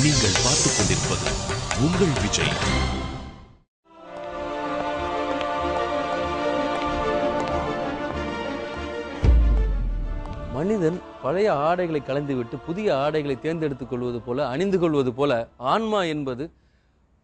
நீங்கள் பார்த்துக் கொண்டிருப்பது உங்கள் விஜய். மனிதன் பழைய ஆடைகளை கலந்துவிட்டு புதிய ஆடைகளை தேர்ந்தெடுத்துக் கொள்வது போல, அணிந்து கொள்வது போல, ஆன்மா என்பது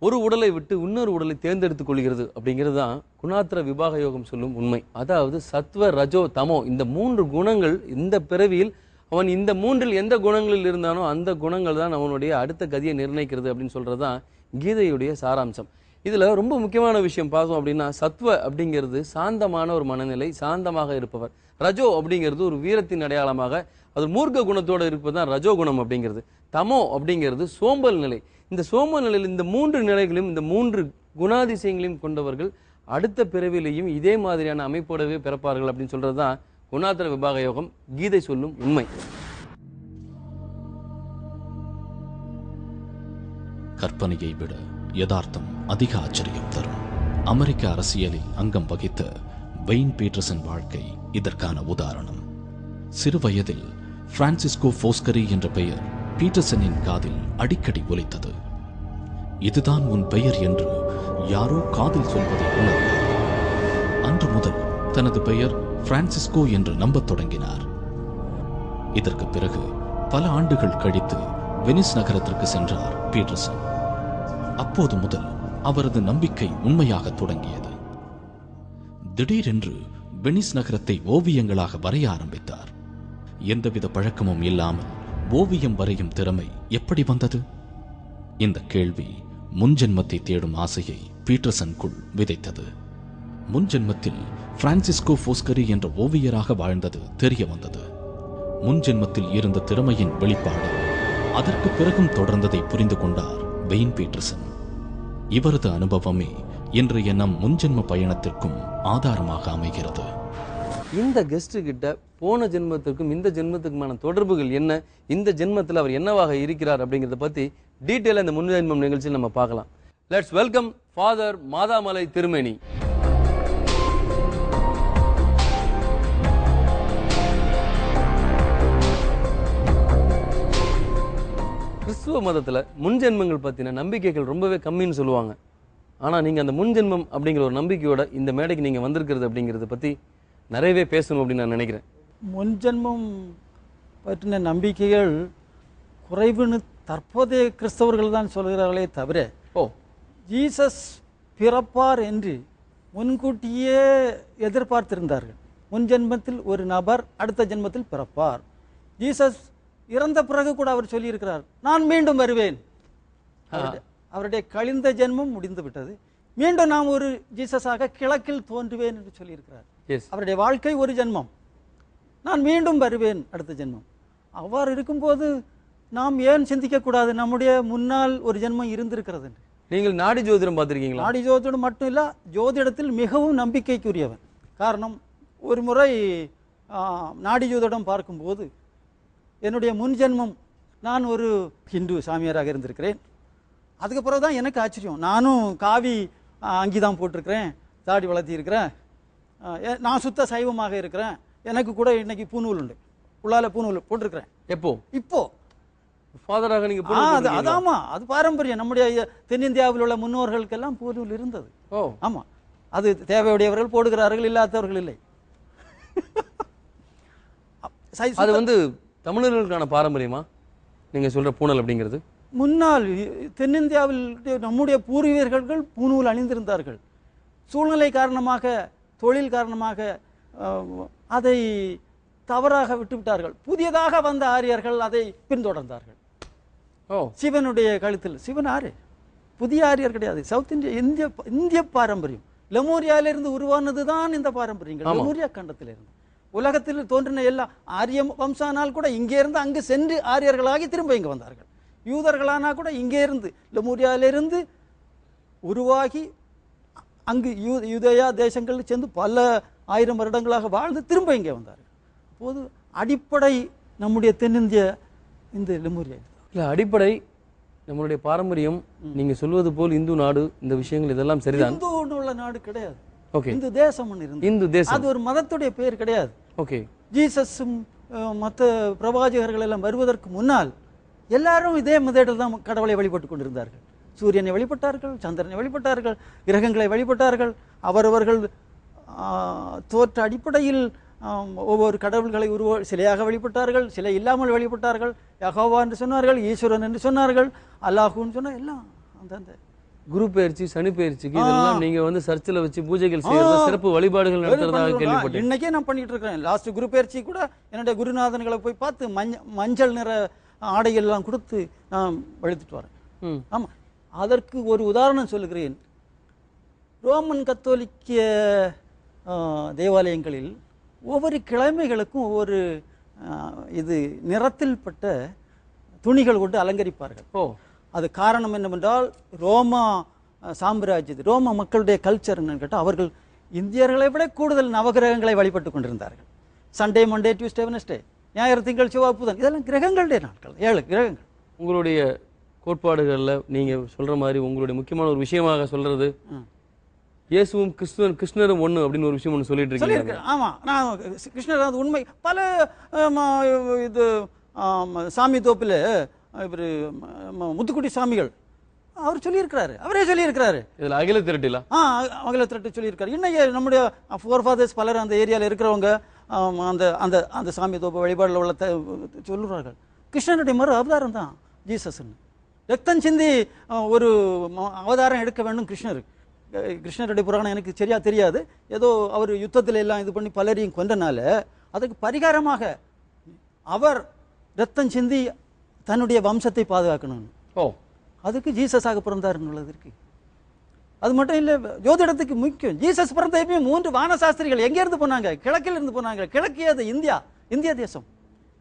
ஒரு உடலை விட்டு இன்னொரு உடலை தேர்ந்தெடுத்துக் கொள்கிறது. அப்படிங்கிறது தான் குணாத்திர விபாக யோகம் சொல்லும் உண்மை. அதாவது சத்வ, ரஜோ, தமோ இந்த 3 குணங்கள் இந்த பிறவியில் அவன் இந்த 3ல் எந்த குணங்களில் இருந்தானோ அந்த குணங்கள் தான் அவனுடைய அடுத்த கதியை நிர்ணயிக்கிறது அப்படின்னு சொல்றது தான் கீதையுடைய சாராம்சம். இதுல ரொம்ப முக்கியமான விஷயம் பார்த்தோம் அப்படின்னா, சத்வ அப்படிங்கிறது சாந்தமான ஒரு மனநிலை, சாந்தமாக இருப்பவர். ரஜோ அப்படிங்கிறது ஒரு வீரத்தின் அடையாளமாக, அது மூர்க்க குணத்தோடு இருப்பது தான் ரஜோ குணம் அப்படிங்கிறது. தமோ அப்படிங்கிறது சோம்பல் நிலை. இந்த சோம்பல் நிலையில் இந்த 3 நிலைகளையும், இந்த 3 குணாதிசயங்களையும் கொண்டவர்கள் அடுத்த பிறவிலையும் இதே மாதிரியான அமைப்போடவே பிறப்பார்கள் அப்படின்னு சொல்றது தான் குணாத்திர விபாக யோகம், கீதை சொல்லும் உண்மை. கற்பனையை விட யதார்த்தம் அதிக ஆச்சரியம் தரும். அமெரிக்க அரசியலில் அங்கம் வகித்த வெயின் பீட்டர்சன் வாழ்க்கை இதற்கான உதாரணம். சிறு வயதில் பிரான்சிஸ்கோ போஸ்கரி என்ற பெயர் பீட்டர்சனின் காதில் அடிக்கடி ஒலித்தது. இதுதான் உன் பெயர் என்று யாரோ காதில் சொல்வதை உணர்ந்தார். அன்று முதல் தனது பெயர் பிரான்சிஸ்கோ என்று நம்பத் தொடங்கினார். இதற்கு பிறகு பல ஆண்டுகள் கழித்து வெனிஸ் நகரத்திற்கு சென்றார் பீட்டர்சன். அப்போது முதல் அவரது நம்பிக்கை உண்மையாக தொடங்கியது. திடீரென்று வெனிஸ் நகரத்தை ஓவியங்களாக வரைய ஆரம்பித்தார். எந்தவித பழக்கமும் இல்லாமல் ஓவியம் வரையும் திறமை எப்படி வந்தது? இந்த கேள்வி முன்ஜென்மத்தை தேடும் ஆசையை பீட்டர்சனுக்குள் விதைத்தது. முன்ஜென்மத்தில் பிரான்சிஸ்கோ போஸ்கரி என்ற ஓவியராக வாழ்ந்தது தெரிய வந்தது. முன்ஜென்மத்தில் இருந்த திறமையின் வெளிப்பாடு அதற்கு பிறகும் தொடர்ந்ததை புரிந்து கொண்டார் வெயின் பீட்டர்சன். இவரது அனுபவமே இன்றைய நம் முன்ஜென்ம பயணத்திற்கும் ஆதாரமாக அமைகிறது. இந்த கெஸ்ட் கிட்ட போன ஜென்மத்திற்கும் இந்த ஜென்மத்துக்குமான தொடர்புகள் என்ன, இந்த ஜென்மத்தில் அவர் என்னவாக இருக்கிறார் அப்படிங்கிறத பத்தி டீட்டெயிலாக இந்த முன்ஜென்மம் நிகழ்ச்சியில் நம்ம பார்க்கலாம். லெட்ஸ் வெல்கம் ஃபாதர் மாதாமலை திருமேனி. கிறிஸ்துவ மதத்தில் முன்ஜென்மங்கள் பற்றின நம்பிக்கைகள் ரொம்பவே கம்மின்னு சொல்லுவாங்க. ஆனால் நீங்கள் அந்த முன்ஜென்மம் அப்படிங்கிற ஒரு நம்பிக்கையோட இந்த மேடைக்கு நீங்கள் வந்திருக்கிறது அப்படிங்கிறத பற்றி நிறையவே பேசணும் அப்படின்னு நான் நினைக்கிறேன். முன்ஜென்மம் பற்றின நம்பிக்கைகள் குறைவுன்னு தற்போதைய கிறிஸ்தவர்கள் தான் சொல்கிறார்களே தவிர, ஜீசஸ் பிறப்பார் என்று முன்கூட்டியே எதிர்பார்த்திருந்தார்கள். முன்ஜென்மத்தில் ஒரு நபர் அடுத்த ஜென்மத்தில் பிறப்பார். ஜீசஸ் இறந்த பிறகு கூட அவர் சொல்லியிருக்கிறார், நான் மீண்டும் வருவேன். அவருடைய கழிந்த ஜென்மம் முடிந்து விட்டது, மீண்டும் நாம் ஒரு ஜீசஸாக கிழக்கில் தோன்றுவேன் என்று சொல்லியிருக்கிறார். அவருடைய வாழ்க்கை ஒரு ஜென்மம், நான் மீண்டும் வருவேன் அடுத்த ஜென்மம். அவ்வாறு இருக்கும்போது நாம் ஏன் சிந்திக்கக்கூடாது, நம்முடைய முன்னால் ஒரு ஜென்மம் இருந்திருக்கிறது என்று. நீங்கள் நாடி ஜோதிடம் பார்த்திருக்கீங்களா? நாடி ஜோதிடம் மட்டும் இல்லை, ஜோதிடத்தில் மிகவும் நம்பிக்கைக்குரியவன். காரணம், ஒரு முறை நாடி ஜோதிடம் பார்க்கும்போது என்னுடைய முன்ஜென்மம், நான் ஒரு ஹிந்து சாமியாராக இருந்திருக்கிறேன். அதுக்கு பிறகு தான் எனக்கு ஆச்சரியம், நானும் காவி அங்கி தான் போட்டிருக்கிறேன், தாடி வளர்த்திருக்கிறேன், நான் சுத்த சைவமாக இருக்கிறேன், எனக்கு கூட இன்னைக்கு பூநூல் உண்டு, உள்ளால பூநூல் போட்டிருக்கிறேன். இப்போ ஃபாதராக நீங்க அதாமா, அது பாரம்பரியம். நம்முடைய தென்னிந்தியாவில் உள்ள முன்னோர்களுக்கெல்லாம் பூநூல் இருந்தது. ஆமா, அது தேவையுடையவர்கள் போடுகிறார்கள், இல்லாதவர்கள் இல்லை. அது வந்து தமிழர்களுக்கான பாரம்பரியமா நீங்க சொல்ற பூணல் அப்படிங்கிறது? முன்னால் தென்னிந்தியாவில் நம்முடைய பூர்வீகர்கள் பூநூல் அணிந்திருந்தார்கள். சூழ்நிலை காரணமாக, தொழில் காரணமாக அதை தவறாக விட்டுவிட்டார்கள். புதியதாக வந்த ஆரியர்கள் அதை பின்தொடர்ந்தார்கள். சிவனுடைய கழுத்தில், சிவன் ஆறு புதிய ஆரியர் கிடையாது, சவுத் இந்திய பாரம்பரியம். லெமூரியாவிலிருந்து உருவானது தான் இந்த பாரம்பரியங்கள். லெமூரியா கண்டத்திலிருந்து உலகத்தில் தோன்றின எல்லா ஆரிய வம்சானால் கூட இங்கே இருந்து அங்கு சென்று ஆரியர்களாகி திரும்ப இங்கே வந்தார்கள். யூதர்களானா கூட இங்கே இருந்து லெமூரியாவிலிருந்து உருவாகி அங்கு யூதேயா தேசங்கள் சேர்ந்து பல ஆயிரம் வருடங்களாக வாழ்ந்து திரும்ப இங்கே வந்தார்கள். அப்போது அடிப்படை நம்முடைய தென்னிந்திய இந்த லெமூரியா இல்லை, அடிப்படை நம்மளுடைய பாரம்பரியம். நீங்க சொல்வது போல் இந்து நாடு, இந்த விஷயங்கள் இதெல்லாம் சரிதான். இந்து உள்ள நாடு கிடையாது, இந்து தேசம் ஒன்று இருந்தது. இந்து தேசம் அது ஒரு மதத்துடைய பெயர் கிடையாது. ஓகே, ஜீசஸும் மற்ற பிரவாஜகர்கள் எல்லாம் வருவதற்கு முன்னால் எல்லாரும் இதே மெத்தடில் தான் கடவுளை வழிபட்டு கொண்டிருந்தார்கள். சூரியனை வழிபட்டார்கள், சந்திரனை வழிபட்டார்கள், கிரகங்களை வழிபட்டார்கள். அவரவர்கள் தோற்ற அடிப்படையில் ஒவ்வொரு கடவுள்களை சிலையாக வழிபட்டார்கள், சிலை இல்லாமல் வழிபட்டார்கள். யெகோவா என்று சொன்னார்கள், ஈஸ்வரன் என்று சொன்னார்கள், அல்லாஹுன்னு சொன்னார். எல்லாம் அந்த குரு பயிற்சி, சனி பயிற்சிக்கு இதெல்லாம் நீங்க வந்து சர்ச்சில் வச்சு பூஜைகள் செய்யறது, சிறப்பு வழிபாடுகள் நடத்துறதாக கேள்விப்பட்டேன். இன்னைக்கே நான் பண்ணிட்டு இருக்கிறேன். லாஸ்ட் குரு பயிற்சி கூட என்னுடைய குருநாதன்களை போய் பார்த்து மஞ்சள் நிற ஆடைகள் எல்லாம் கொடுத்து நான் வழித்துட்டு வரேன். ஆமா, அதற்கு ஒரு உதாரணம் சொல்லுகிறேன். ரோமன் கத்தோலிக்க தேவாலயங்களில் ஒவ்வொரு கிழமைகளுக்கும் ஒவ்வொரு இது நிறத்தில் பட்ட துணிகள் கொண்டு அலங்கரிப்பார்கள். அது காரணம் என்னவென்றால், ரோமா சாம்ராஜ்யத்தில் ரோமா மக்களுடைய கல்ச்சர் என்னன்னு கேட்டால், அவர்கள் இந்தியர்களை விட கூடுதல் நவகிரகங்களை வழிபட்டு கொண்டிருந்தார்கள். சண்டே, மண்டே, டியூஸ்டே, வெனஸ்டே, ஞாயிறு, திங்கள், செவ்வாய், புதன், இதெல்லாம் கிரகங்களுடைய நாட்கள், 7 கிரகங்கள். உங்களுடைய கோட்பாடுகளில் நீங்க சொல்ற மாதிரி உங்களுடைய முக்கியமான ஒரு விஷயமாக சொல்றது, இயேசுவும் கிருஷ்ணரும் ஒன்று அப்படின்னு ஒரு விஷயம் ஒன்று சொல்லிட்டு இருக்கீங்க. ஆமா, நான் கிருஷ்ணர் அது உண்மை. பல இது சாமி தோப்பில் இவர் முத்துக்குட்டி சாமிகள் அவர் சொல்லியிருக்கிறாரு, அவரே சொல்லியிருக்கிறாரு. இதில் அகில திரட்டில அகில திரட்டு சொல்லியிருக்காரு. இன்னைக்கு நம்முடைய ஃபோர் ஃபாதர்ஸ் பலர் அந்த ஏரியாவில் இருக்கிறவங்க அந்த அந்த அந்த சாமி தோப்பு வழிபாடில் உள்ள சொல்லுறார்கள். கிருஷ்ணனுடைய மறு அவதாரம் தான் ஜீசஸ்ன்னு. ரத்தம் சிந்தி ஒரு அவதாரம் எடுக்க வேண்டும் கிருஷ்ணருக்கு. கிருஷ்ணருடைய புராணம் எனக்கு சரியா தெரியாது. ஏதோ அவர் யுத்தத்தில் எல்லாம் இது பண்ணி பலரையும் கொண்டனால அதுக்கு பரிகாரமாக அவர் ரத்தம் சிந்தி தன்னுடைய வம்சத்தை பாதுகாக்கணும்னு அதுக்கு ஜீசஸாக பிறந்தாருன்னு இருக்கு. அது மட்டும் இல்லை, ஜோதிடத்துக்கு முக்கியம். ஜீசஸ் பிறந்த 3 வானசாஸ்திரிகள் எங்கேருந்து போனாங்க? கிழக்கில் இருந்து போனாங்க. கிழக்கியது இந்தியா தேசம்.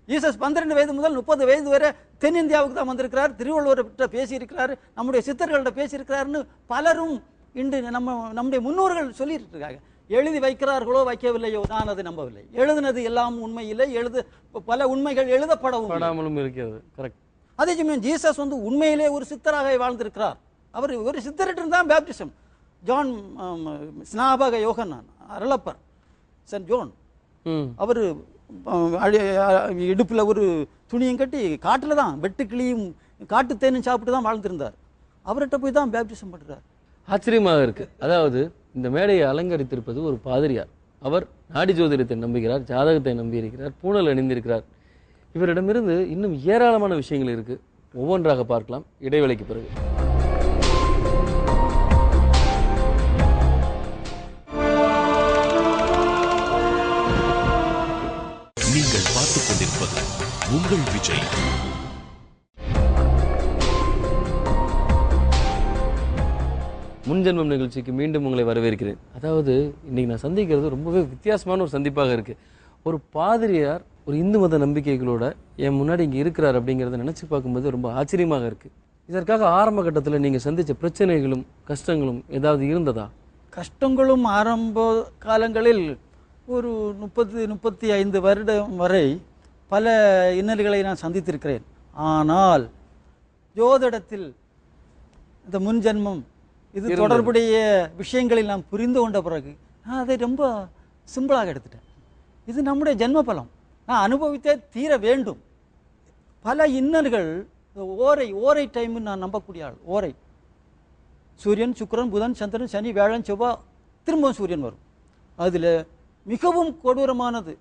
ஜீசஸ் 12 வயது முதல் 30 வயது வரை தென்னிந்தியாவுக்கு தான் வந்திருக்கிறார். திருவள்ளுவர்கிட்ட பேசியிருக்கிறார், நம்முடைய சித்தர்கள்ட்ட பேசியிருக்கிறாருன்னு பலரும் இன்று நம்முடைய முன்னோர்கள் சொல்லிட்டு இருக்காங்க. எழுதி வைக்கிறார்களோ வைக்கவில்லையோ, நான் அதை நம்பவில்லை. எழுதினது எல்லாம் உண்மை இல்லை, பல உண்மைகள் எழுதப்படவும் இருக்கிறது. கரெக்ட். அதே சமயம் ஜீசஸ் வந்து உண்மையிலே ஒரு சித்தராக வாழ்ந்திருக்கிறார். அவர் ஒரு சித்தரிட்டு தான் பேப்டிசம். ஜான் ஸ்நாபக யோகன்னான் அருளப்பர் சென்ட் ஜோன், அவர் இடுப்புல ஒரு துணியும் கட்டி காட்டுல தான் வெட்டுக்கிளியும் காட்டு தேனும் சாப்பிட்டு தான் வாழ்ந்திருந்தார். அவர்கிட்ட போய் தான் பேப்டிசம் பண்றார். ஆச்சரியமாக இருக்கு. அதாவது இந்த மேடையை அலங்கரித்திருப்பது ஒரு பாதிரியார். அவர் நாடி ஜோதிடத்தை நம்புகிறார், ஜாதகத்தை நம்பியிருக்கிறார், பூணல் அணிந்திருக்கிறார். இவரிடமிருந்து இன்னும் ஏராளமான விஷயங்கள் இருக்கு. ஒவ்வொன்றாக பார்க்கலாம் இடைவேளைக்கு பிறகு. நீங்கள் பார்த்துக் கொண்டிருப்பது உங்கள் விஜய். முன்ஜென்மம் நிகழ்ச்சிக்கு மீண்டும் உங்களை வரவேற்கிறேன். அதாவது இன்னைக்கு நான் சந்திக்கிறது ரொம்பவே வித்தியாசமான ஒரு சந்திப்பாக இருக்கு. ஒரு பாதிரியார் ஒரு இந்து மத நம்பிக்கைகளோட என் முன்னாடி இங்கே இருக்கிறார் அப்படிங்கிறத நினைச்சு பார்க்கும்போது ரொம்ப ஆச்சரியமாக இருக்கு. இதற்காக ஆரம்ப கட்டத்தில் நீங்க சந்திச்ச பிரச்சனைகளும் கஷ்டங்களும் ஏதாவது இருந்ததா? கஷ்டங்களும் ஆரம்ப காலங்களில் ஒரு 30-35 வருடம் வரை பல இன்னல்களை நான் சந்தித்திருக்கிறேன். ஆனால் ஜோதிடத்தில் இந்த முன்ஜென்மம் இது தொடர்புடைய விஷயங்களில் நான் புரிந்து கொண்ட பிறகு நான் அதை ரொம்ப சிம்பிளாக எடுத்துட்டேன். இது நம்முடைய ஜென்ம பலம், நான் அனுபவித்தே தீர வேண்டும். பல இன்னல்கள் ஓரை டைம் நான் நம்பக்கூடிய ஆள். ஓரை சூரியன், சுக்கிரன், புதன், சந்திரன், சனி, வியாழன், செவ்வாய், திரும்பவும் சூரியன் வரும். அதில் மிகவும் கொடூரமானது,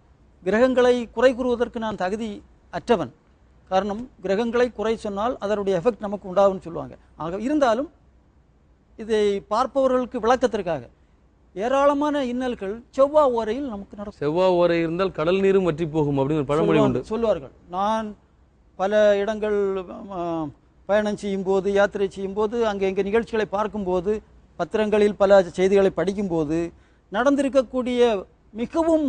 கிரகங்களை குறை கூறுவதற்கு நான் தகுதி அற்றவன். காரணம், கிரகங்களை குறை சொன்னால் அதனுடைய எஃபெக்ட் நமக்கு உண்டாகும்னு சொல்லுவாங்க. ஆக இருந்தாலும் இதை பார்ப்பவர்களுக்கு விளக்கத்திற்காக ஏராளமான இன்னல்கள் செவ்வாய் ஓரையில் நமக்கு நடக்கும். செவ்வாய் ஓரை இருந்தால் கடல் நீரும் வற்றி போகும் அப்படின்னு ஒரு பழமொழி உண்டு சொல்வார்கள். நான் பல இடங்கள் பயணம் செய்யும் போது, யாத்திரை செய்யும் போது, அங்கே எங்கள் நிகழ்ச்சிகளை பார்க்கும்போது, பத்திரங்களில் பல செய்திகளை படிக்கும்போது நடந்திருக்கக்கூடிய மிகவும்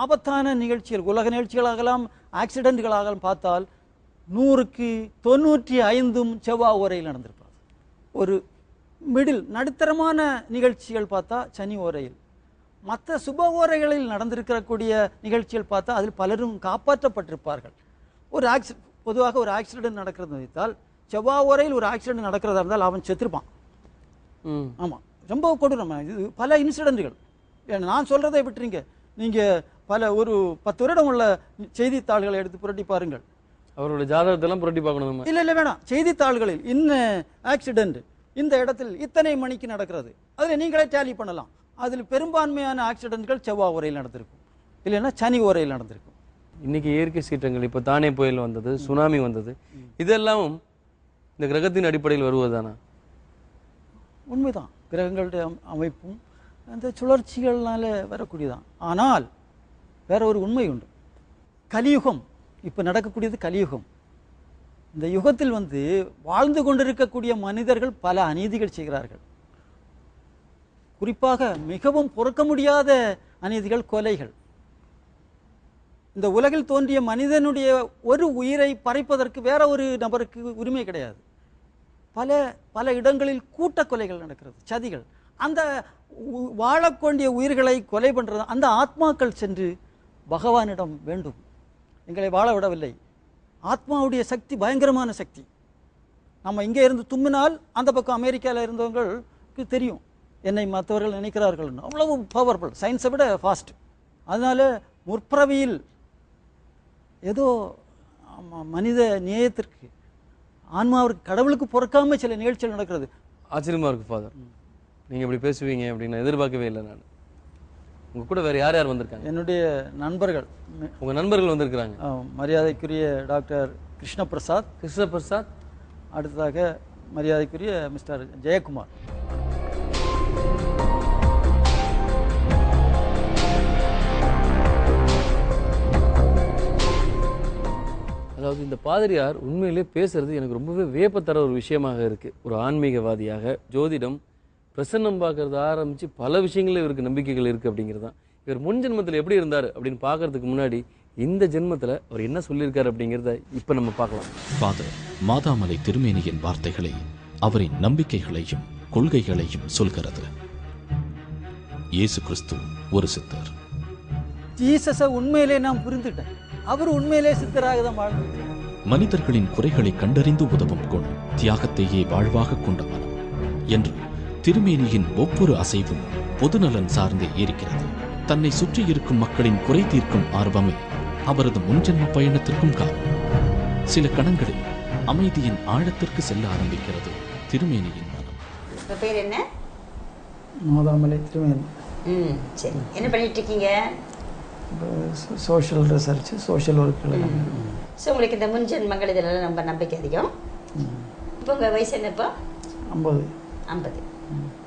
ஆபத்தான நிகழ்ச்சிகள், உலக நிகழ்ச்சிகளாகலாம் ஆக்சிடென்ட்களாகலாம் பார்த்தால் 100க்கு 95 செவ்வாய் ஓரையில் நடந்திருப்பார். ஒரு மிடில் நடுத்தரமான நிகழ்ச்சிகள் பார்த்தா சனி ஓரையில், மற்ற சுப ஓரைகளில் நடந்திருக்கக்கூடிய நிகழ்ச்சிகள் பார்த்தா அதில் பலரும் காப்பாற்றப்பட்டிருப்பார்கள். ஒரு பொதுவாக ஒரு ஆக்சிடென்ட் நடக்கிறது வைத்தால், செவ்வாய் ஓரையில் ஒரு ஆக்சிடென்ட் நடக்கிறதா இருந்தால் அவன் செத்துருப்பான். ஆமாம், ரொம்ப கொடூரம். இது பல இன்சிடென்ட்கள். நான் சொல்றதை விட்டுறீங்க, நீங்க பல ஒரு 10 வருடம் உள்ள செய்தித்தாள்களை எடுத்து புரட்டி பாருங்கள். அவருடைய ஜாதகத்தெல்லாம் புரட்டி பார்க்கணும் நம்ம. இல்லை இல்லை வேணாம், செய்தித்தாள்களில் ஆக்சிடென்ட் இந்த இடத்தில் இத்தனை மணிக்கு நடக்கிறது, அதில் நீங்களே டேலி பண்ணலாம். அதில் பெரும்பான்மையான ஆக்சிடென்ட்கள் செவ்வாய் உரையில் நடந்திருக்கும், இல்லைன்னா சனி உரையில் நடந்திருக்கும். இன்னைக்கு இயற்கை சீற்றங்கள், இப்போ தானே புயல் வந்தது, சுனாமி வந்தது, இதெல்லாம் இந்த கிரகத்தின் அடிப்படையில் வருவதுதானா? உண்மைதான், கிரகங்களுடைய அமைப்பும் அந்த சுழற்சிகள்னால வரக்கூடியதான். ஆனால் வேற ஒரு உண்மை உண்டு. கலியுகம், இப்போ நடக்கக்கூடியது கலியுகம். இந்த யுகத்தில் வாழ்ந்து கொண்டிருக்கக்கூடிய மனிதர்கள் பல அநீதிகள் செய்கிறார்கள். குறிப்பாக மிகவும் பொறுக்க முடியாத அநீதிகள், கொலைகள். இந்த உலகில் தோன்றிய மனிதனுடைய ஒரு உயிரை பறிப்பதற்கு வேற ஒரு நபருக்கு உரிமை கிடையாது. பல பல இடங்களில் கூட்ட கொலைகள் நடக்கிறது, சதிகள். அந்த வாழக்கூடிய உயிர்களை கொலை பண்ணுறது அந்த ஆத்மாக்கள் சென்று பகவானிடம் வேண்டும், எங்களை வாழ விடவில்லை. ஆத்மாவுடைய சக்தி பயங்கரமான சக்தி. நம்ம இங்கே இருந்து தும்மினால் அந்த பக்கம் அமெரிக்காவில் இருந்தவங்களுக்கு தெரியும் என்னை மற்றவர்கள் நினைக்கிறார்கள், அவ்வளவு பவர்ஃபுல், சயின்ஸை விட ஃபாஸ்ட். அதனால முற்பிறவியில் ஏதோ மனித நேயத்திற்கு, ஆன்மாவிற்கு, கடவுளுக்கு பொறுக்காம சில நிகழ்ச்சிகள் நடக்கிறது. ஆச்சரியமா இருக்கு ஃபாதர், நீங்கள் இப்படி பேசுவீங்க அப்படின்னு எதிர்பார்க்கவே இல்லை. நான் உங்கள் கூட வேறு யார் யார் வந்திருக்காங்க? என்னுடைய நண்பர்கள். உங்கள் நண்பர்கள் வந்திருக்கிறாங்க. மரியாதைக்குரிய டாக்டர் கிருஷ்ணபிரசாத், அடுத்ததாக மரியாதைக்குரிய மிஸ்டர் ஜெயக்குமார். அதாவது இந்த பாதிரியார் உண்மையிலே பேசுறது எனக்கு ரொம்பவே வியப்பத்தர ஒரு விஷயமாக இருக்குது. ஒரு ஆன்மீகவாதியாக ஜோதிடம் பிரசன்னம் பார்க்கறது ஆரம்பித்து பல விஷயங்களில் இவருக்கு நம்பிக்கைகள் இருக்குது அப்படிங்கிறது தான். இவர் முன் ஜென்மத்தில் எப்படி இருந்தார் அப்படின்னு பார்க்கறதுக்கு முன்னாடி இந்த ஜென்மத்தில் அவர் என்ன சொல்லியிருக்காரு அப்படிங்கிறத இப்போ நம்ம பார்க்கலாம். ஃபாதர் மாதாமலை திருமேனியின் வார்த்தைகளை அவரின் நம்பிக்கைகளையும் கொள்கைகளையும் சொல்கிறது. இயேசு கிறிஸ்து ஒரு சித்தர். ஜீசஸை உண்மையிலே நான் புரிந்துட்டேன். அவர் உண்மையிலே சித்தராக தான் வாழ்ந்தார். மனிதர்களின் குறைகளை கண்டறிந்து உதவும் குணம், தியாகத்தையே வாழ்வாக கொண்ட மனம் என்று திருமேனியின் ஒவ்வொரு அசைவும் பொதுநலன் சார்ந்தே இருக்கிறது. தன்னை சுற்றி இருக்கும் மக்களின் குறை தீர்க்கும் ஆர்வமே அவரது முன்ஜென்ம பயணத்திற்கும் காரணம். சில கணங்களில் அமைதியின் ஆழத்திற்கு செல்ல ஆரம்பிக்கிறது திருமேனியின் மனம். பேர் என்ன? மாதாமலை திருமேனி. சரி, என்ன பண்ணிட்டு இருக்கீங்க? சோஷியல் ரிசர்ச், சோஷியல் ஒர்க்கில். ஸோ உங்களுக்கு இந்த முன்ஜென்மங்கள் இதெல்லாம் ரொம்ப நம்பிக்கை அதிகம். இப்போ உங்கள் வயசு என்னப்பா? 50.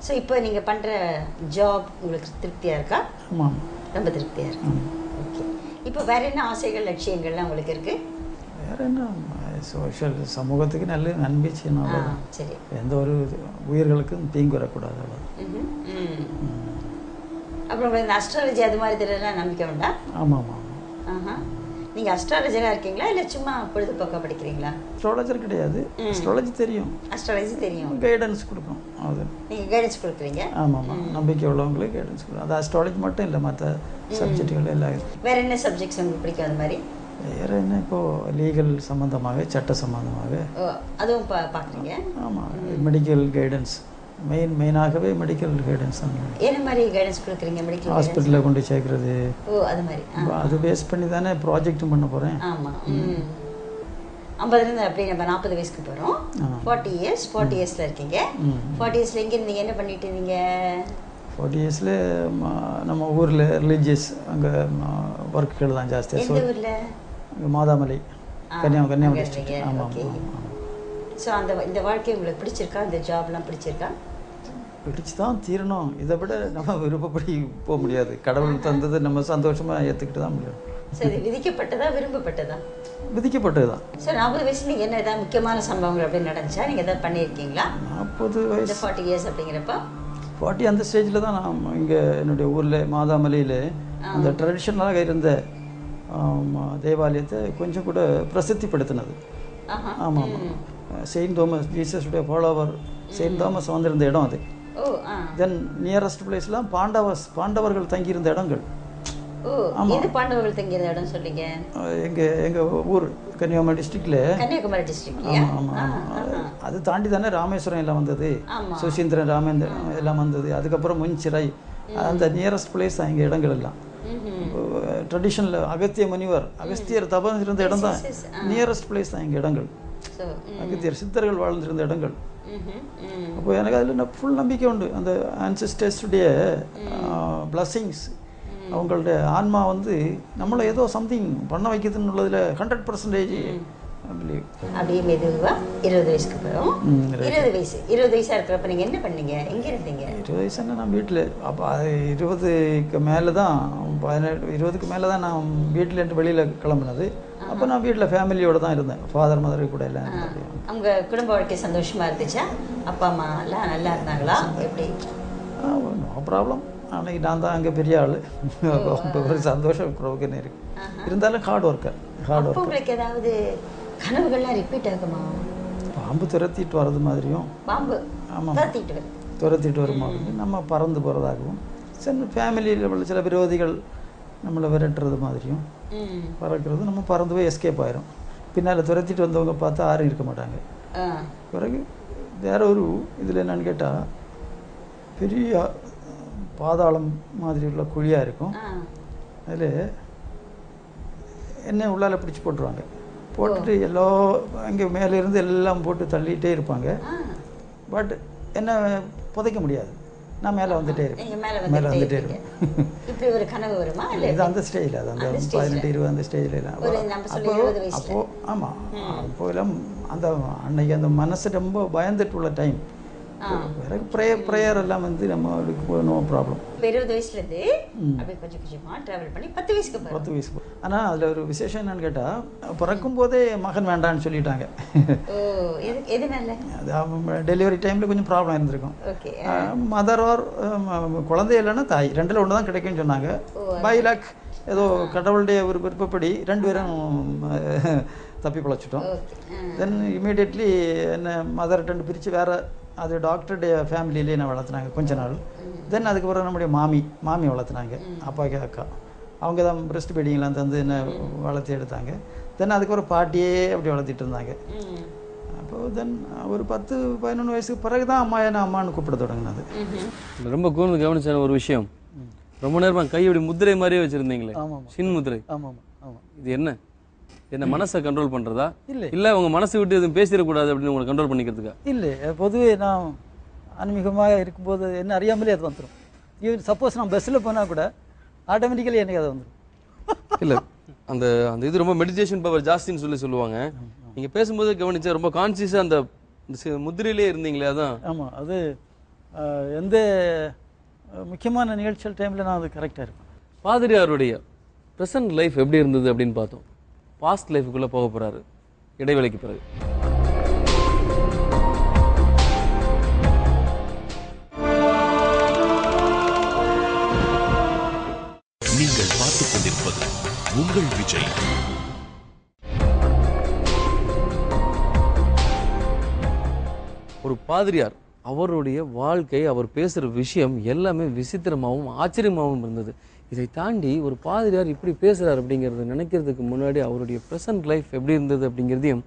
ஸோ இப்போ நீங்கள் பண்ணுற ஜாப் உங்களுக்கு திருப்தியாக இருக்கா? ஆமாம், ரொம்ப திருப்தியாக இருக்கு. ஓகே, இப்போ வேற என்ன ஆசைகள், லட்சியங்கள்லாம் உங்களுக்கு இருக்குது? வேற என்ன, சோஷியல் சமூகத்துக்கு நல்ல நன்மை செய்யணும். சரி, எந்த ஒரு உயிர்களுக்கும் தீங்கு வரக்கூடாது. அப்புறம் உங்களுக்கு இந்த அஸ்ட்ராலஜி அது மாதிரி இதெல்லாம் நம்பிக்கை உண்டா? ஆமாம் ஆமாம். நீங்கள் அஸ்ட்ராலஜராக இருக்கீங்களா இல்லை சும்மா பொழுதுபோக்காக படிக்கிறீங்களா? அஸ்ட்ராலஜர் கிடையாது, அஸ்ட்ராலஜி தெரியும். அஸ்ட்ராலஜி தெரியும், கைடன்ஸ் கொடுக்கும். அது நீங்கள் கைடன்ஸ் கொடுக்குறீங்க? ஆமாம், நம்பிக்கை உள்ளவங்களுக்கு கைடன்ஸ் கொடுக்கும். அது அஸ்ட்ராலஜி மட்டும் இல்லை, மற்ற சப்ஜெக்டுகள் எல்லாம். வேறு என்ன சப்ஜெக்ட்ஸ் உங்களுக்கு பிடிக்கும் அது மாதிரி? வேறு என்ன, இப்போது லீகல் சம்மந்தமாக, சட்ட சம்மந்தமாக அதுவும் பார்க்குறீங்க? ஆமாம், மெடிக்கல் கைடன்ஸ், மெயினாகவே மெடிக்கல் கைடன்ஸ் தான். என்ன மாதிரி கைடன்ஸ் கொடுக்குறீங்க? மெடிக்கல் ஹாஸ்பிட்டலில் கொண்டு சேர்க்குறது. அது மாதிரி அது பேஸ் பண்ணி தானே ப்ராஜெக்டும் பண்ண போகிறேன். ஆமாம், 50லேருந்து அப்படி நம்ம 40 வயசுக்கு போகிறோம். 40 இயர்ஸில் இருக்கீங்க. 40 இயர்ஸில் எங்கே இருந்தீங்க, என்ன பண்ணிட்டு இருந்தீங்க? 40 இயர்ஸில் நம்ம ஊரில் ரிலீஜியஸ் அங்கே ஒர்க்குகள் தான் ஜாஸ்தியாக. எந்த ஊரில்? அங்கே மாதாமலை, கன்னியாகுமரி டிஸ்ட்ரிக்ட். ஆமாம். ஸோ இந்த வாழ்க்கை உங்களுக்கு பிடிச்சிருக்கா? இந்த ஜாப்லாம் பிடிச்சிருக்கா? பிடிச்சி தான் தீரணும். இதை விட நம்ம விருப்பப்படி போக முடியாது. கடவுள் தந்தது நம்ம சந்தோஷமாக ஏற்றுக்கிட்டு தான் முடியும். சரி, விதிக்கப்பட்டதா விரும்பப்பட்டதா? விதிக்கப்பட்டது தான். சார், 40 வயசுல நீங்கள் என்ன ஏதாவது முக்கியமான சம்பவங்கள் அப்படின்னு நடந்துச்சா? நீங்கள் எதாவது பண்ணியிருக்கீங்களா? 40 வயசு 40 இயர்ஸ் அப்படிங்கிறப்ப 40 அந்த ஸ்டேஜில் தான் நான் இங்கே என்னுடைய ஊரில் மாதாமலையில் அந்த ட்ரெடிஷ்னலாக இருந்த தேவாலயத்தை கொஞ்சம் கூட பிரசித்திப்படுத்தினது. ஆமாம் ஆமாம். செயின்ட் தாமஸ், ஜீசஸுடைய ஃபாலோவர் செயின்ட் தாமஸ் வந்திருந்த இடம் அது. தென் நியரஸ்ட் பிளேஸ்லாம் பாண்டவர்கள் தங்கியிருந்த இடங்கள். பாண்டவர்கள் தங்கியிருந்த இடம் சொல்லிங்க? எங்கள் ஊர் கன்னியாகுமரி டிஸ்ட்ரிக்டில். கன்னியாகுமரி டிஸ்ட்ரிக்ட். ஆமாம் ஆமாம். அது தாண்டி தானே ராமேஸ்வரம் எல்லாம் வந்தது, சுசீந்திரன், ராமேந்திரன் எல்லாம் வந்தது. அதுக்கப்புறம் முன்சிறை, அந்த நியரஸ்ட் பிளேஸ் தான் எங்கள் இடங்கள் எல்லாம். ட்ரெடிஷனில் அகத்திய முனிவர் அகஸ்தியர் தபம் இருந்த இடம் தான் நியரஸ்ட் பிளேஸ் தான் எங்கள் இடங்கள். அகத்தியர் சித்தர்கள் வாழ்ந்திருந்த இடங்கள். அப்போ எனக்கு அதில் ஃபுல் நம்பிக்கை உண்டு. அந்த ஆன்சஸ்டர்ஸுடைய பிளஸ்ஸிங்ஸ், அவங்களுடைய ஆன்மா வந்து நம்மளை ஏதோ சம்திங் பண்ண வைக்குதுன்னு உள்ளதில் 100% அப்படியே மெதுவா 20 வயசுக்கு அப்புறம் 20 வயசா இருக்கிறப்ப நீங்க என்ன பண்ணீங்க? எங்க இருந்தீங்க? 20 வயசுன்னா நான் வீட்டில், அப்போ 20க்கு மேலே தான் 20க்கு மேலே தான் நான் வீட்டிலேருந்து வெளியில் கிளம்புனது. அப்போ நான் வீட்டில் ஃபேமிலியோடு தான் இருந்தேன், ஃபாதர் மதர் கூட எல்லாம். அவங்க குடும்ப வாழ்க்கை சந்தோஷமா இருந்துச்சா? அப்பா அம்மா எல்லாம் நல்லா இருந்தாங்களா? எப்படி? No problem. அன்னைக்கு நான் தான் அங்கே பெரிய ஆள், ஒரு சந்தோஷம் ப்ரோக்கன் இருக்கு. இருந்தாலும் ஹார்ட் ஒர்க்கர். உங்களுக்கு ஏதாவது கனவுகள்லாம் ரிப்பீட் ஆகுமா? பாம்பு துரத்திட்டு வர்றது மாதிரியும், பாம்பு ஆமாம் துரத்திட்டு வரும் மாதிரி நம்ம பறந்து போகிறதாகவும், சில ஃபேமிலியில் உள்ள சில விரோதிகள் நம்மளை விரட்டுறது மாதிரியும் பறக்கிறது. நம்ம பறந்து போய் எஸ்கேப் ஆயிரும். பின்னால் துரத்திட்டு வந்தவங்க பார்த்தா யாரும் இருக்க மாட்டாங்க. பிறகு வேற ஒரு இதில் என்னன்னு கேட்டால், பெரிய பாதாளம் மாதிரி உள்ள குழியாக இருக்கும். அதில் என்ன உள்ளால பிடிச்சி போட்டுருவாங்க. போட்டுட்டு அங்கே மேலேருந்து எல்லாம் போட்டு தள்ளிகிட்டே இருப்பாங்க. பட் என்ன புதைக்க முடியாது. நான் மேலே வந்துட்டே இருக்கேன், மேலே வந்துட்டே இருக்கேன். இப்படி ஒரு கனவு வருமா? இது அந்த ஸ்டேஜில், அது அந்த 18-20 அந்த ஸ்டேஜில் எல்லாம். அப்போ ஆமாம், அப்போ எல்லாம் அந்த அன்னைக்கு அந்த மனசு ரொம்ப பயந்துட்டு உள்ள டைம். ப்ரேயர் எல்லாம் வந்து நம்ம நோ ப்ராப்ளம். 20 வயசுலேருந்து அப்படியே கொஞ்சம் கொஞ்சமாக ட்ராவல் பண்ணி 10 வயசுக்கு. ஆனால் அதில் ஒரு விசேஷம் என்னன்னு கேட்டால், பிறக்கும் போதே மகன் வேண்டான்னு சொல்லிட்டாங்க. அது டெலிவரி டைமில் கொஞ்சம் ப்ராப்ளம் இருந்திருக்கும். மதர் ஆர் குழந்தை இல்லைன்னா தாய், 2ல் 1 தான் கிடைக்கும்னு சொன்னாங்க. பை லக் ஏதோ கடவுளுடைய ஒரு விருப்பப்படி 2 பேரும் தப்பி பிழைச்சிட்டோம். தென் இமீடியட்லி என்ன மதர் 2 பிரித்து வேறு, அது டாக்டருடைய ஃபேமிலியிலே என்ன வளர்த்துனாங்க கொஞ்ச நாள். தென் அதுக்கப்புறம் நம்முடைய மாமி வளர்த்துனாங்க, அப்பாவுக்கு அக்கா. அவங்க தான் பிரெஸ்ட் ஃபீடிங்லாம் தந்து என்ன வளர்த்து எடுத்தாங்க. தென் அதுக்கப்புறம் பாட்டியே அப்படி வளர்த்திட்டு இருந்தாங்க. அப்போது தென் ஒரு 10-11 வயசுக்கு பிறகு தான் அம்மா என்ன அம்மானு கூப்பிட தொடங்கினது. ரொம்ப கூர்ந்து கவனிச்சான ஒரு விஷயம், ரொம்ப நேரமாக கையோட முத்திரை மாதிரியே வச்சுருந்தீங்களே, சின் முத்திரை. ஆமாம் ஆமாம். இது என்ன மனசை கண்ட்ரோல் பண்ணுறதா? இல்லை உங்கள் மனசை விட்டு எதுவும் பேசிடக்கூடாது அப்படின்னு உங்களை கண்ட்ரோல் பண்ணிக்கிறதுக்கா? இல்லை, பொதுவே நான் ஆன்மீகமாக இருக்கும்போது என்ன அறியாமலே அது வந்துடும். ஈவன் சப்போஸ் நான் பஸ்ஸில் போனால் கூட ஆட்டோமேட்டிக்கலி எனக்கு அது வந்துடும். இல்லை அந்த அந்த இது ரொம்ப மெடிடேஷன் பவர் ஜாஸ்தின்னு சொல்லுவாங்க. நீங்கள் பேசும்போது கவனிச்சா ரொம்ப கான்சியஸாக அந்த முத்திரையிலே இருந்தீங்களே, அதான். ஆமாம், அது எந்த முக்கியமான நிகழ்ச்சிகள் டைமில் நான் அது கரெக்டாக இருப்பேன். பாதிரியாருடைய ப்ரெசன்ட் லைஃப் எப்படி இருந்தது அப்படின்னு பார்த்தோம். பாஸ்ட் லைஃபுக்குள்ளே போக போகிறாரு இடைவேளைக்கு பிறகு. நீங்கள் பார்த்துக் கொண்டிருப்பது உங்கள் விஜய். ஒரு பாதிரியார், அவருடைய வாழ்க்கை, அவர் பேசுகிற விஷயம் எல்லாமே விசித்திரமாகவும் ஆச்சரியமாகவும் இருந்தது. இதை தாண்டி ஒரு பாதிரியார் இப்படி பேசுகிறார் அப்படிங்கிறது நினைக்கிறதுக்கு முன்னாடி அவருடைய ப்ரெசன்ட் லைஃப் எப்படி இருந்தது அப்படிங்கிறதையும்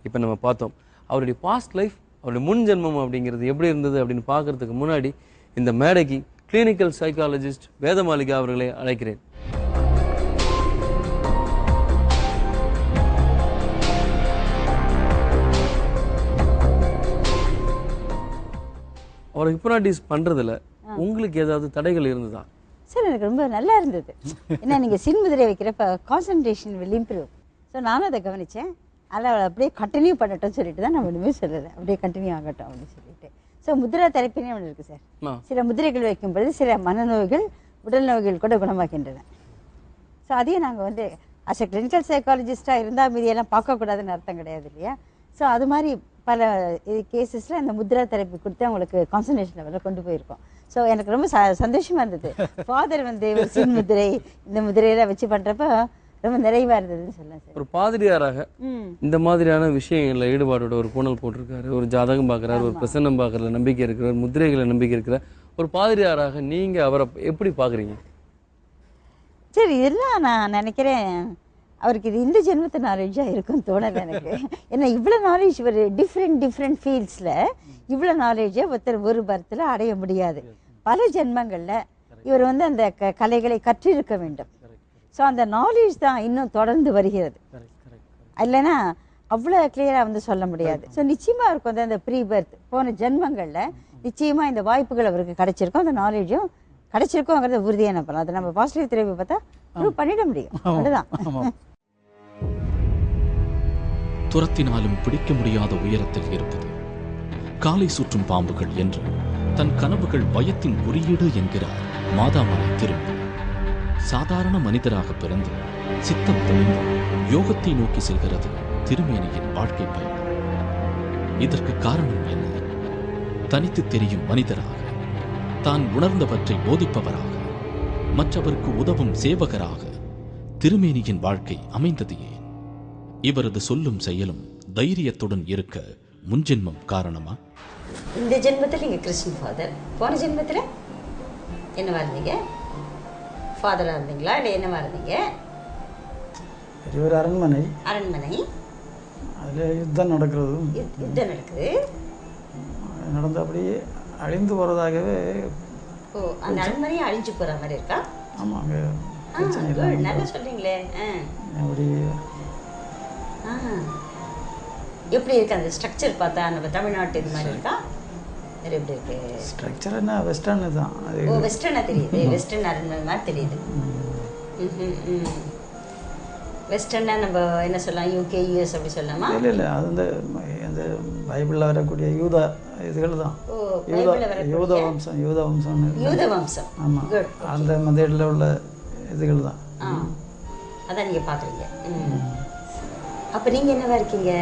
இப்போ நம்ம பார்த்தோம். அவருடைய பாஸ்ட் லைஃப், அவருடைய முன் ஜென்மம் அப்படிங்கிறது எப்படி இருந்தது அப்படின்னு பார்க்கறதுக்கு முன்னாடி இந்த மேடைக்கு கிளினிக்கல் சைக்காலஜிஸ்ட் வேதமாளிகா அவர்களை அழைக்கிறேன். அவர் ஹிப்னாட்டிஸ் பண்ணுறதுல உங்களுக்கு ஏதாவது தடைகள் இருந்ததா? சார் எனக்கு ரொம்ப நல்லா இருந்தது. ஏன்னா நீங்கள் சின்முதிரை வைக்கிறப்ப கான்சன்ட்ரேஷன் வில் இம்ப்ரூவ். ஸோ நானும் அதை கவனித்தேன். அதில் அவளை அப்படியே கண்டினியூ பண்ணட்டும் சொல்லிட்டு தான் நான் ஒன்றுமே சொல்லலை, அப்படியே கண்டினியூ ஆகட்டும் அப்படின்னு சொல்லிட்டு. ஸோ முதிரா தெரப்பினே ஒன்று இருக்குது சார். சில முதிரைகள் வைக்கும்போது சில மனநோய்கள், உடல் நோய்கள் கூட குணமாக்கின்றன. ஸோ அதையும் நாங்கள் வந்து அஸ் எ கிளினிக்கல் சைக்காலஜிஸ்டாக இருந்தால் மீதியெல்லாம் பார்க்கக்கூடாதுன்னு அர்த்தம் கிடையாது இல்லையா? ஸோ அது மாதிரி பல கேசஸில் அந்த முத்ரா தெரப்பி கொடுத்து அவங்களுக்கு கான்சன்ட்ரேஷன் லெவலில் கொண்டு போயிருக்கோம். ஸோ எனக்கு ரொம்ப சந்தோஷமாக இருந்தது. ஃபாதர் வந்து ஒரு சின் முதிரை, இந்த முதிரையெல்லாம் வச்சு பண்ணுறப்ப ரொம்ப நிறைவாக இருந்ததுன்னு சொல்லலாம் சார். ஒரு பாதிரியாராக இந்த மாதிரியான விஷயங்களில் ஈடுபாடோட ஒரு பூனல் போட்டிருக்காரு, ஒரு ஜாதகம் பார்க்குறாரு, ஒரு பிரசன்னம் பார்க்குறதுல நம்பிக்கை இருக்கிறார், முதிரைகளை நம்பிக்கை இருக்கிற ஒரு பாதிரியாராக நீங்கள் அவரை எப்படி பார்க்குறீங்க? சரி, இதெல்லாம் நான் நினைக்கிறேன் அவருக்கு இது இந்த ஜென்மத்து நாலேஜாக இருக்குன்னு தோணலை எனக்கு. ஏன்னா இவ்வளோ நாலேஜ் ஒரு டிஃப்ரெண்ட் ஃபீல்ட்ஸில் இவ்வளோ நாலேஜை ஒருத்தர் ஒரு பர்த்தில் அடைய முடியாது. பல ஜென்மங்களில் இவர் வந்து அந்த கலைகளை கற்றிருக்க வேண்டும். ஸோ அந்த நாலேஜ் தான் இன்னும் தொடர்ந்து வருகிறது. இல்லைன்னா அவ்வளோ கிளியராக வந்து சொல்ல முடியாது. ஸோ நிச்சயமாக இருக்கும் அந்த ப்ரீ பர்த் போன ஜென்மங்களில் நிச்சயமாக இந்த வாய்ப்புகள் அவருக்கு கிடைச்சிருக்கும், அந்த நாலேஜும் கிடைச்சிருக்கோங்கிறத உறுதியாக நம்பலாம். அதை நம்ம பாசிட்டிவ் திரைவை பார்த்தா ப்ரூவ் பண்ணிட முடியும். அதுதான். துரத்தினாலும் பிடிக்க முடியாத உயரத்தில் இருப்பது, காலை சுற்றும் பாம்புகள் என்று தன் கனவுகள் பயத்தின் குறியீடு என்கிறார் மாதாமலை திரும்பி. சாதாரண மனிதராக பிறந்து சித்தம் தெளிந்து யோகத்தை நோக்கி செல்கிறது திருமேனியின் வாழ்க்கை பயணம். இதற்கு காரணம் என்ன? தனித்து தெரியும் மனிதராக, தான் உணர்ந்தவற்றை போதிப்பவராக, மற்றவருக்கு உதவும் சேவகராக திருமேனியின் வாழ்க்கை அமைந்தது ஏன்? இவரது சொல்லும் செயலும் தைரியத்துடன் இருக்க முன்ஜென்மம் காரணமா? இந்த ஜென்மத்தில் நீங்க கிறிஸ்டின் ஃபாதர், போன ஜென்மத்தில் என்னவா இருந்தீங்க? ஃபாதரா இருந்தீங்களா இல்லை என்னவா இருந்தீங்க? ஒரு அரண்மனை, அதில் யுத்தம் நடக்கிறது, யுத்தம் நடக்குது, நடந்து அப்படியே அழிந்து போகிறதாகவே. ஓ, அந்த அரண்மனையை அழிஞ்சு போகிற மாதிரி இருக்கா? ஆமாம், அங்கே பிரச்சனை இல்லை. நல்லா சொல்கிறீங்களே. அப்படி எப்படி இருக்கு அந்த ஸ்ட்ரக்சர் பார்த்தா? நம்ம தமிழ்நாட்டு இது மாதிரி இருக்கா? வேறு எப்படி இருக்கு ஸ்ட்ரக்சர்? என்ன வெஸ்டர்னு தான். ஓ, வெஸ்டர்னாக தெரியுது, வெஸ்டர்ன் அரண்மனை மாதிரி தெரியுது. வெஸ்டர்னா நம்ம என்ன சொல்லலாம், யூகே யூஎஸ் அப்படி சொல்லலாமா? இல்லை இல்லை, அது இந்த பைபிளில் வரக்கூடிய யூத இதுகள் தான். யூத வம்சம். ஆமாம், அந்த மெத்தடில் உள்ள இதுகள் தான். அதான் நீங்கள் பார்க்குறீங்க. அப்போ நீங்கள் என்னவா இருக்கீங்க?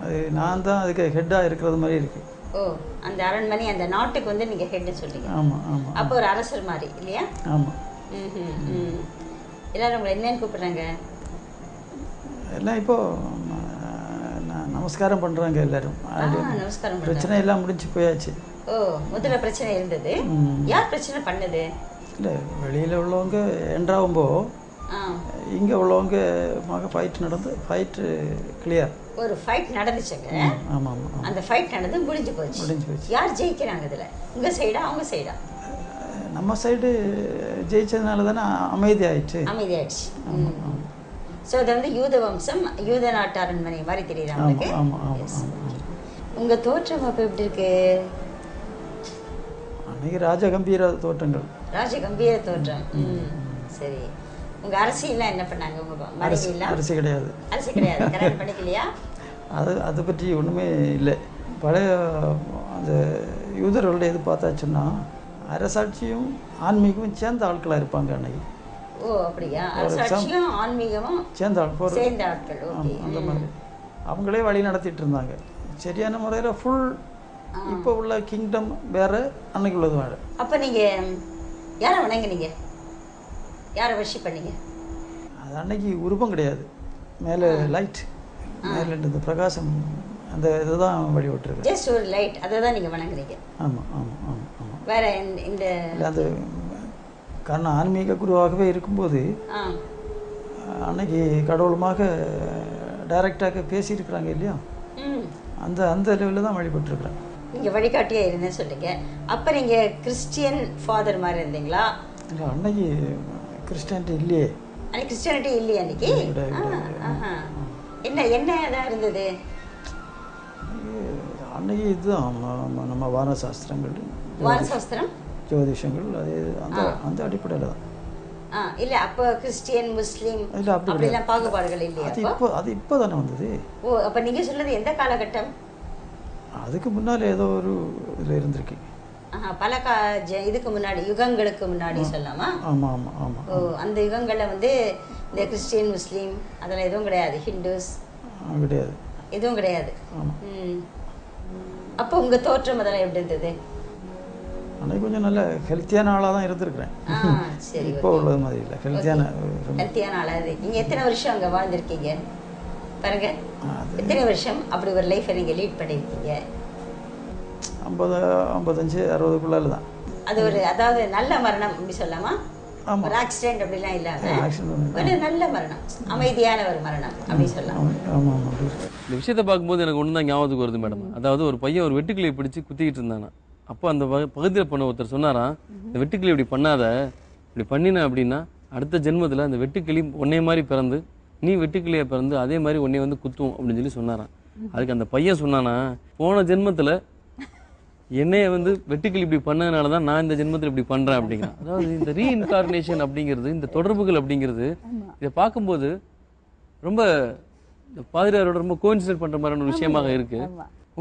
அது நான் தான் அதுக்கு ஹெட்டாக இருக்கிறது மாதிரி இருக்கு. ஓ, அந்த அரண்மனை அந்த நாட்டுக்கு வந்து நீங்கள் ஹெட்னு சொல்கிறீங்க. ஆமாம் ஆமாம். அப்போ ஒரு அரசர் மாதிரி இல்லையா? ஆமாம். எல்லாரும் உங்களை என்னன்னு கூப்பிடுறாங்க? எல்லாம் இப்போ நமஸ்காரம் பண்ணுறாங்க எல்லாரும். நமஸ்காரம். பிரச்சனை எல்லாம் முடிஞ்சு போயாச்சு. ஓ, முதல்ல பிரச்சனை இருந்தது. யார் பிரச்சனை பண்ணது? இல்லை, வெளியில் உள்ளவங்க என்ட்ராகும்போ இங்கே உள்ளவங்க ஃபைட் நடந்து, ஃபைட்டு கிளியர். ஒரு ஃபைட் நடந்துச்சுங்க. ஆமாம் ஆமாம். அந்த ஃபைட் நடந்து முடிஞ்சு போச்சு. யார் ஜெயிக்கிறாங்க இதில்? உங்கள் சைடா அவங்க சைடா? நம்ம சைடு ஜெயிச்சதுனால தானே அமைதியாயிடுச்சு. ஸோ அது வந்து யூத வம்சம், யூத நாட்டு அரண்மனை மாதிரி தெரியுது உங்களுக்கு. உங்கள் தோற்றம் அப்போ எப்படி இருக்கு? அன்னைக்கு ராஜகம்பீர தோற்றங்கள். ராஜகம்பீர தோற்றம். சரி. உங்கள் அரசியெல்லாம் என்ன பண்ணாங்க? உங்கள் மனைவியெல்லாம்? அரசி கிடையாது. அரசி கிடையாது. கல்யாணம் பண்ணிக்கலையா? அதை பற்றி ஒன்றுமே இல்லை. பழைய அந்த யூதர்களுடைய இது பார்த்தாச்சுன்னா அரசாட்சியும் ஆன்மீகமும் சேர்ந்த ஆட்களாக இருப்பாங்க அன்னைக்கு. ஓ, அப்படியா? அரசாட்சியும் ஆன்மீகமும் சேர்ந்த ஆட்கள். அந்த மாதிரி அவங்களே வழி நடத்திட்டு இருந்தாங்க சரியான முறையில். ஃபுல் இப்போ உள்ள கிங்டம் வேற, அன்னைக்கு உள்ளது வேற. அப்போ நீங்கள் யாரை வணங்குனீங்க? யாரை வர்ஷிப் பண்ணீங்க? அது அன்னைக்கு உருவம் கிடையாது, மேலே லைட், மேலே இந்த பிரகாசம், அந்த இதுதான் வழிபட்டுருக்கு. ஜஸ்ட் ஒரு லைட், அதை தான் நீங்கள் வணங்குறீங்க. ஆமாம் ஆமாம் ஆமாம் ஆமாம். வேற இந்த அது காரணம் ஆன்மீக குருவாகவே இருக்கும்போது அன்னைக்கு கடவுளுமாக டைரக்டாக பேசியிருக்கிறாங்க இல்லையா, அந்த அந்த லெவலில் தான் வழிபட்டுருக்குறாங்க. நீங்கள் வழிகாட்டியாக இருந்தேன்னு சொல்லிங்க. அப்போ நீங்கள் கிறிஸ்டியன் ஃபாதர் மாதிரி இருந்தீங்களா? இல்லை, அன்னைக்கு கிறிஸ்டியானிட்டி இல்லையே. அன்னைக்கு கிறிஸ்டியானிட்டி இல்லையா அன்னைக்கு? என்ன என்ன இதாக இருந்தது அன்னைக்கு? இதுதான் நம்ம வானசாஸ்திரங்கள், வானசாஸ்திரம், ஜோதிஷங்கள், அது அந்த அந்த அடிப்படையில் தான். இல்லை, அப்போ கிறிஸ்டியன் முஸ்லீம் அப்படிலாம் பாகுபாடுகள் இல்லையா? அது இப்போ தானே வந்தது. ஓ, அப்போ நீங்கள் சொல்றது எந்த காலகட்டம்? அதுக்கு முன்னால் ஏதோ ஒரு இதில் இருந்திருக்கு. பல இதுக்கு முன்னாடி, யுகங்களுக்கு முன்னாடி சொல்லலாமா? ஆமாம் ஆமாம் ஆமாம். ஓ, அந்த யுகங்களில் வந்து இந்த கிறிஸ்டியன் முஸ்லீம் அதெல்லாம் எதுவும் கிடையாது, ஹிந்துஸ் கிடையாது, எதுவும் கிடையாது. அப்போ உங்கள் தோற்றம் அதெல்லாம் எப்படி இருந்தது? அன்னைக்கு கொஞ்சம் நல்ல ஹெல்த்தியான ஆளாக தான் இருந்திருக்கிறேன். சரி, இப்போ உள்ளது மாதிரி இல்லை, ஹெல்த்தியான ஆளாக. நீங்கள் எத்தனை வருஷம் அங்கே வாழ்ந்துருக்கீங்க பாருங்க? எத்தனை வருஷம் அப்படி ஒரு லைஃப்பை நீங்கள் லீட் பண்ணியிருக்கீங்க? 50, 55, 60க்குள்ளால தான். அது ஒரு, அதாவது நல்ல மரணம் அப்படி சொல்லலாமா? ஒரு ஆக்சிடென்ட் அப்படிலாம் இல்லாமல் ஒரு நல்ல மரணம், அமைதியான ஒரு மரணம் அப்படி சொல்லலாம். இந்த விஷயத்தை பார்க்கும்போது எனக்கு ஒன்று தான் ஞாபகத்துக்கு வருது மேடம். அதாவது ஒரு பையன் ஒரு வெட்டுக்கிளியை பிடிச்சி குத்திக்கிட்டு இருந்தானா. அப்போ அந்த பகுதியில் பண்ண ஒருத்தர் சொன்னாராம், இந்த வெட்டுக்கிளி இப்படி பண்ணாத, இப்படி பண்ணின அப்படின்னா அடுத்த ஜென்மத்தில் அந்த வெட்டுக்கிளி உன்னை மாதிரி பிறந்து நீ வெட்டுக்கிளியாக பிறந்து அதே மாதிரி உன்னை வந்து குத்தும் அப்படின்னு சொல்லி சொன்னாராம். அதுக்கு அந்த பையன் சொன்னானா, போன ஜென்மத்தில் என்னைய வந்து வெட்டுக்கிளி இப்படி பண்ணதுனால தான் நான் இந்த ஜென்மத்தில் இப்படி பண்ணுறேன் அப்படிங்கிறான். அதாவது இந்த ரீஇன்கார்னேஷன் அப்படிங்கிறது, இந்த தொடர்புகள் அப்படிங்கிறது, இதை பார்க்கும்போது ரொம்ப பாதிரியாரோட ரொம்ப கோயின்சிடென்ட் பண்ணுற மாதிரியான ஒரு விஷயமாக இருக்கு.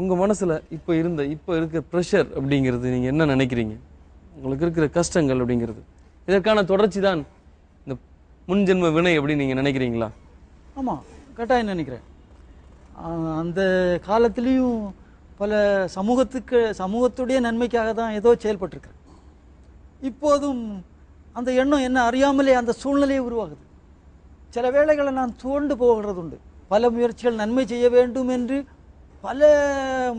உங்கள் மனசில் இப்போ இருக்க ப்ரெஷர் அப்படிங்கிறது நீங்கள் என்ன நினைக்கிறீங்க? உங்களுக்கு இருக்கிற கஷ்டங்கள் அப்படிங்கிறது இதற்கான தொடர்ச்சி தான் இந்த முன்ஜென்ம வினை அப்படின்னு நீங்கள் நினைக்கிறீங்களா? ஆமாம், கட்டாயம் நினைக்கிறேன். அந்த காலத்துலேயும் பல சமூகத்துடைய நன்மைக்காக தான் ஏதோ செயல்பட்டிருக்கிறேன். இப்போதும் அந்த எண்ணம் என்ன அறியாமலே அந்த சூழ்நிலையை உருவாகுது. சில வேளைகளை நான் துவண்டு போகிறது உண்டு. பல முயற்சிகள் நன்மை செய்ய வேண்டும் என்று பல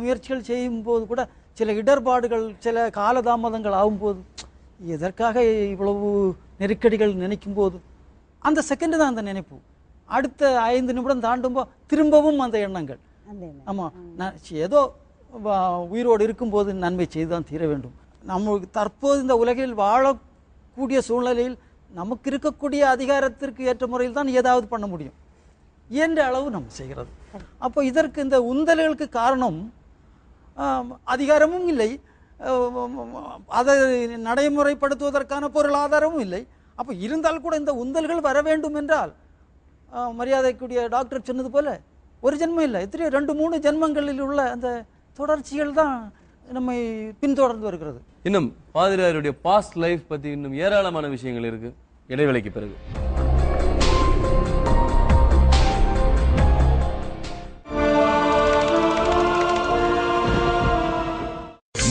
முயற்சிகள் செய்யும்போது கூட சில இடர்பாடுகள், சில காலதாமதங்கள் ஆகும்போது, எதற்காக இவ்வளவு நெருக்கடிகள் நினைக்கும் போது அந்த செகண்டு தான் அந்த நினைப்பு. அடுத்த 5 நிமிடம் தாண்டும்போது திரும்பவும் அந்த எண்ணங்கள். ஆமாம், நான் ஏதோ உயிரோடு இருக்கும்போது நன்மை செய்து தான் தீர வேண்டும். நமக்கு தற்போது இந்த உலகில் வாழக்கூடிய சூழ்நிலையில் நமக்கு இருக்கக்கூடிய அதிகாரத்திற்கு ஏற்ற முறையில் தான் ஏதாவது பண்ண முடியும் என்ற அளவு நம்ம செய்கிறது. அப்போ இதற்கு இந்த உந்தல்களுக்கு காரணம் அதிகாரமும் இல்லை, அதை நடைமுறைப்படுத்துவதற்கான பொருளாதாரமும் இல்லை. அப்போ இருந்தால் கூட இந்த உந்தல்கள் வர வேண்டும் என்றால் மரியாதைக்குரிய டாக்டர் சொன்னது போல ஒரு ஜென்மம் இல்லை, எத்தனையோ 2-3 ஜென்மங்களில் உள்ள அந்த தொடர்ச்சிகள் தான் நம்மை பின்தொடர்ந்து வருகிறது. இன்னும் பாதிரியாருடைய பாஸ்ட் லைஃப் பற்றி இன்னும் ஏராளமான விஷயங்கள் இருக்கு. இடைவேளைக்கு பிறகு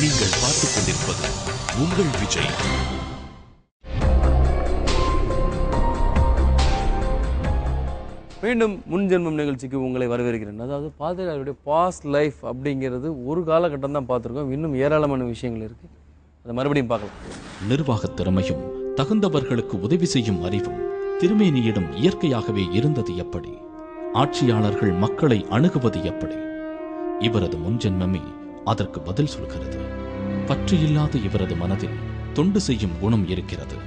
நீங்கள் பார்த்துக் கொண்டிருப்பது உங்கள் விஜய். மீண்டும் முன்ஜென்மம் நிகழ்ச்சிக்கு உங்களை வரவேற்கிறேன். அதாவது பாதிரியாருடைய பாஸ்ட் லைஃப் அப்படிங்கிறது ஒரு காலகட்டம் தான் பார்த்துருக்கோம். இன்னும் ஏராளமான விஷயங்கள் இருக்கு, அதை மறுபடியும் பார்க்கலாம். நிர்வாகத் திறமையும் தகுந்தவர்களுக்கு உதவி செய்யும் அறிவும் திருமேனியிடம் இயற்கையாகவே இருந்தது எப்படி? ஆட்சியாளர்கள் மக்களை அணுகுவது எப்படி? இவரது முன்ஜென்மமே அதற்கு பதில் சொல்கிறது. பற்றியில்லாத இவரது மனதில் தொண்டு செய்யும் குணம் இருக்கிறது.